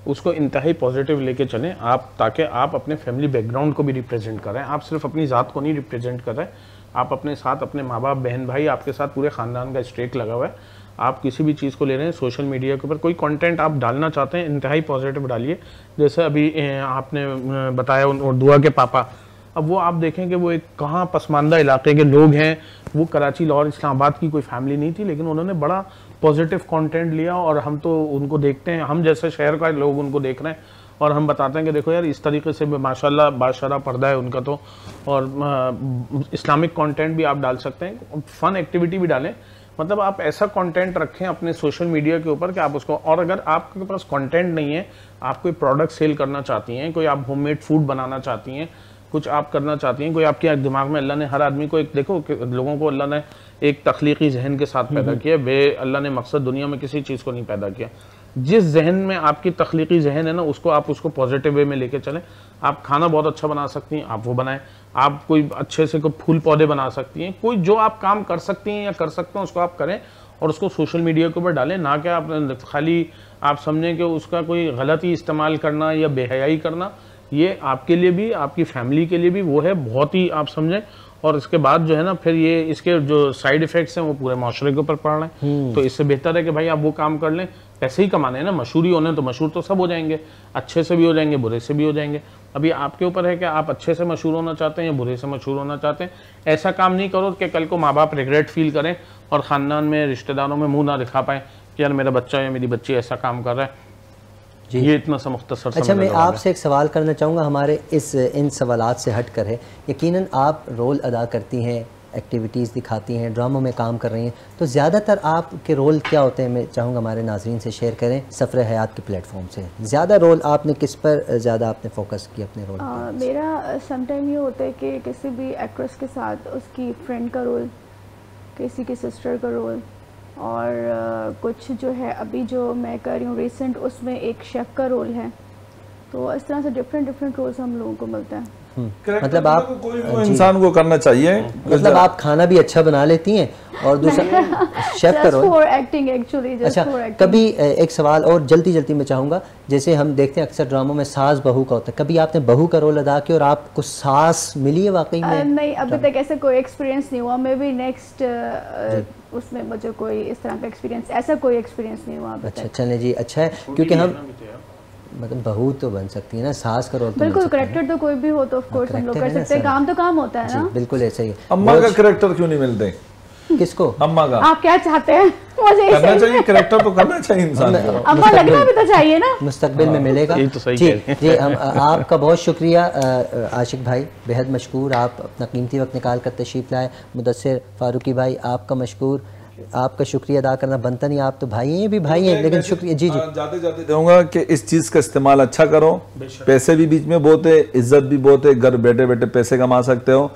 उसको इंतहाई पॉजिटिव लेके चलें आप, ताकि आप अपने फैमिली बैकग्राउंड को भी रिप्रेजेंट करें। आप सिर्फ अपनी ज़ात को नहीं रिप्रेजेंट कर रहे, आप अपने साथ अपने माँ बाप, बहन भाई, आपके साथ पूरे ख़ानदान का स्टेक लगा हुआ है। आप किसी भी चीज़ को ले रहे हैं सोशल मीडिया के ऊपर, कोई कंटेंट आप डालना चाहते हैं इंतहाई पॉजिटिव डालिए। जैसे अभी आपने बताया और दुआ के पापा, अब वो आप देखें कि वो एक कहाँ पसमानदा इलाके के लोग हैं, वो कराची, लाहौर, इस्लामाबाद की कोई फैमिली नहीं थी, लेकिन उन्होंने बड़ा पॉजिटिव कंटेंट लिया और हम तो उनको देखते हैं, हम जैसे शहर का लोग उनको देख रहे हैं और हम बताते हैं कि देखो यार, इस तरीके से माशाल्लाह बाशरा पर्दा है उनका तो, और इस्लामिक कंटेंट भी आप डाल सकते हैं, फन एक्टिविटी भी डालें। मतलब आप ऐसा कंटेंट रखें अपने सोशल मीडिया के ऊपर कि आप उसको, और अगर आपके पास कंटेंट नहीं है, आप कोई प्रोडक्ट सेल करना चाहती हैं, कोई आप होममेड फूड बनाना चाहती हैं, कुछ आप करना चाहती हैं, कोई आपके दिमाग में, अल्लाह ने हर आदमी को एक, देखो लोगों को अल्लाह ने एक तख्लीकी जहन के साथ पैदा किया, अल्लाह ने मकसद दुनिया में किसी चीज़ को नहीं पैदा किया। जिस जहन में आपकी तख्लीकी जहन है ना, उसको आप उसको पॉजिटिव वे में लेके चलें। आप खाना बहुत अच्छा बना सकती हैं, आप वो बनाएं। आप कोई अच्छे से कोई फूल पौधे बना सकती हैं, कोई जो आप काम कर सकती हैं या कर सकते हैं उसको आप करें और उसको सोशल मीडिया के ऊपर डालें। ना कि आप खाली आप समझें कि उसका कोई गलत ही इस्तेमाल करना या बेहयाई करना, ये आपके लिए भी, आपकी फैमिली के लिए भी वो है बहुत ही, आप समझें। और इसके बाद जो है ना, फिर ये इसके जो साइड इफेक्ट्स हैं वो पूरे माशरे के ऊपर पड़ रहे हैं। तो इससे बेहतर है कि भाई आप वो काम कर लें। पैसे ही कमाने हैं ना, मशहूरी होने तो मशहूर तो सब हो जाएंगे, अच्छे से भी हो जाएंगे, बुरे से भी हो जाएंगे। अभी आपके ऊपर है कि आप अच्छे से मशहूर होना चाहते हैं या बुरे से मशहूर होना चाहते हैं। ऐसा काम नहीं करो कि कल को माँ बाप रिग्रेट फील करें और ख़ानदान में, रिश्तेदारों में मुँह ना दिखा पाएँ कि यार मेरा बच्चा या मेरी बच्ची ऐसा काम कर रहा है। ये इतना सा मुख्तसर। अच्छा, मैं आपसे एक सवाल करना चाहूँगा, हमारे इन सवालात से हट कर है। यकीनन आप रोल अदा करती हैं, एक्टिविटीज़ दिखाती हैं, ड्रामों में काम कर रही हैं, तो ज़्यादातर आपके रोल क्या होते हैं? मैं चाहूँगा हमारे नाज़रीन से शेयर करें। सफ़र हयात के प्लेटफॉर्म से ज़्यादा रोल आपने किस पर ज़्यादा आपने फोकस किया अपने रोल? मेरा समटाइम ये होता है कि किसी भी एक्ट्रेस के साथ उसकी फ्रेंड का रोल, किसी की सिस्टर का रोल, और कुछ जो है अभी जो मैं कर रही हूँ रिसेंट, उसमें एक शेफ़ का रोल है। तो इस तरह से डिफरेंट रोल्स हम लोगों को मिलते हैं। मतलब आप कोई इंसान को करना चाहिए, मतलब आप खाना भी अच्छा बना लेती हैं और दूसरा शेफ का रोल। Acting actually. अच्छा, कभी एक सवाल और जल्दी मैं चाहूँगा, जैसे हम देखते हैं अक्सर ड्रामों में सास बहू का होता है, कभी आपने बहू का रोल अदा किया और आपको सास मिली है वाकई में? नहीं, अभी तक ऐसा कोई एक्सपीरियंस नहीं हुआ। मे बी नेक्स्ट उसमें मुझे कोई इस तरह का एक्सपीरियंस, ऐसा कोई एक्सपीरियंस नहीं हुआ। अच्छा, चलें जी, अच्छा है, क्योंकि हम मतलब बहू तो बन सकती है ना, सास का रोल तो बिल्कुल, कैरेक्टर तो कोई भी हो तो ऑफ कोर्स हम लोग कर सकते हैं, काम तो काम होता है ना। बिल्कुल ऐसा ही। अम्मा का कैरेक्टर क्यों नहीं मिलते? किसको? अम्मा का। आप क्या चाहते हैं? मुझे करना चाहिए, कैरेक्टर तो करना चाहिए इंसान को, अम्मा लगना भी तो चाहिए ना, मुस्तकबिल में मिलेगा। जी, आपका बहुत शुक्रिया आशिक भाई, बेहद मशकूर, आप अपना कीमती वक्त निकाल कर तशरीफ़ लाए। मुदस्सिर फारूकी भाई, आपका मशकूर, आपका शुक्रिया अदा करना बनता नहीं, आप तो भाई हैं, भी भाई हैं, लेकिन शुक्रिया। जी जाते जाते कहूँगा कि इस चीज़ का इस्तेमाल अच्छा करो। पैसे भी बीच में बहुत है, इज्जत भी बहुत है, घर बैठे बैठे पैसे कमा सकते हो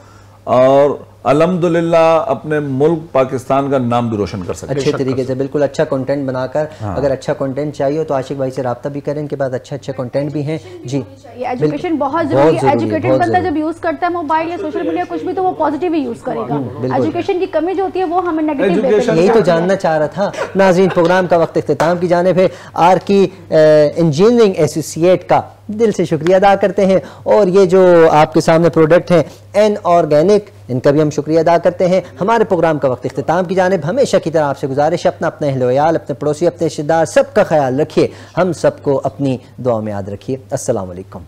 और अल्हम्दुलिल्लाह अपने मुल्क पाकिस्तान का नाम भी रोशन कर सकते हैं अच्छे तरीके से। बिल्कुल अच्छा कंटेंट बनाकर। अगर अच्छा कंटेंट चाहिए तो आशिक भाई से रब्ता भी करें, इनके पास अच्छे कंटेंट भी हैं। जी, एजुकेशन बहुत जरूरी है। एजुकेटेड बंदा जब यूज करता है मोबाइल या सोशल मीडिया कुछ भी, तो वो पॉजिटिव ही यूज करेगा। एजुकेशन की कमी जो होती है वो हमें नेगेटिव देती है। यही तो जानना चाह रहा था। नाज़रीन, प्रोग्राम का वक्त इख्तिताम की जानिब है। आरकी इंजीनियरिंग एसोसिएट का दिल से शुक्रिया अदा करते हैं और ये जो आपके सामने प्रोडक्ट हैं एन ऑर्गेनिक, इनका भी हम शुक्रिया अदा करते हैं। हमारे प्रोग्राम का वक्त इख्तिताम की जानिब हमेशा की तरह आपसे गुजारिश, अपना अपने अहल-ओ-याल, अपने पड़ोसी, अपने रिश्तेदार, सबका ख्याल रखिए। हम सबको अपनी दुआ में याद रखिए। अस्सलाम वालेकुम।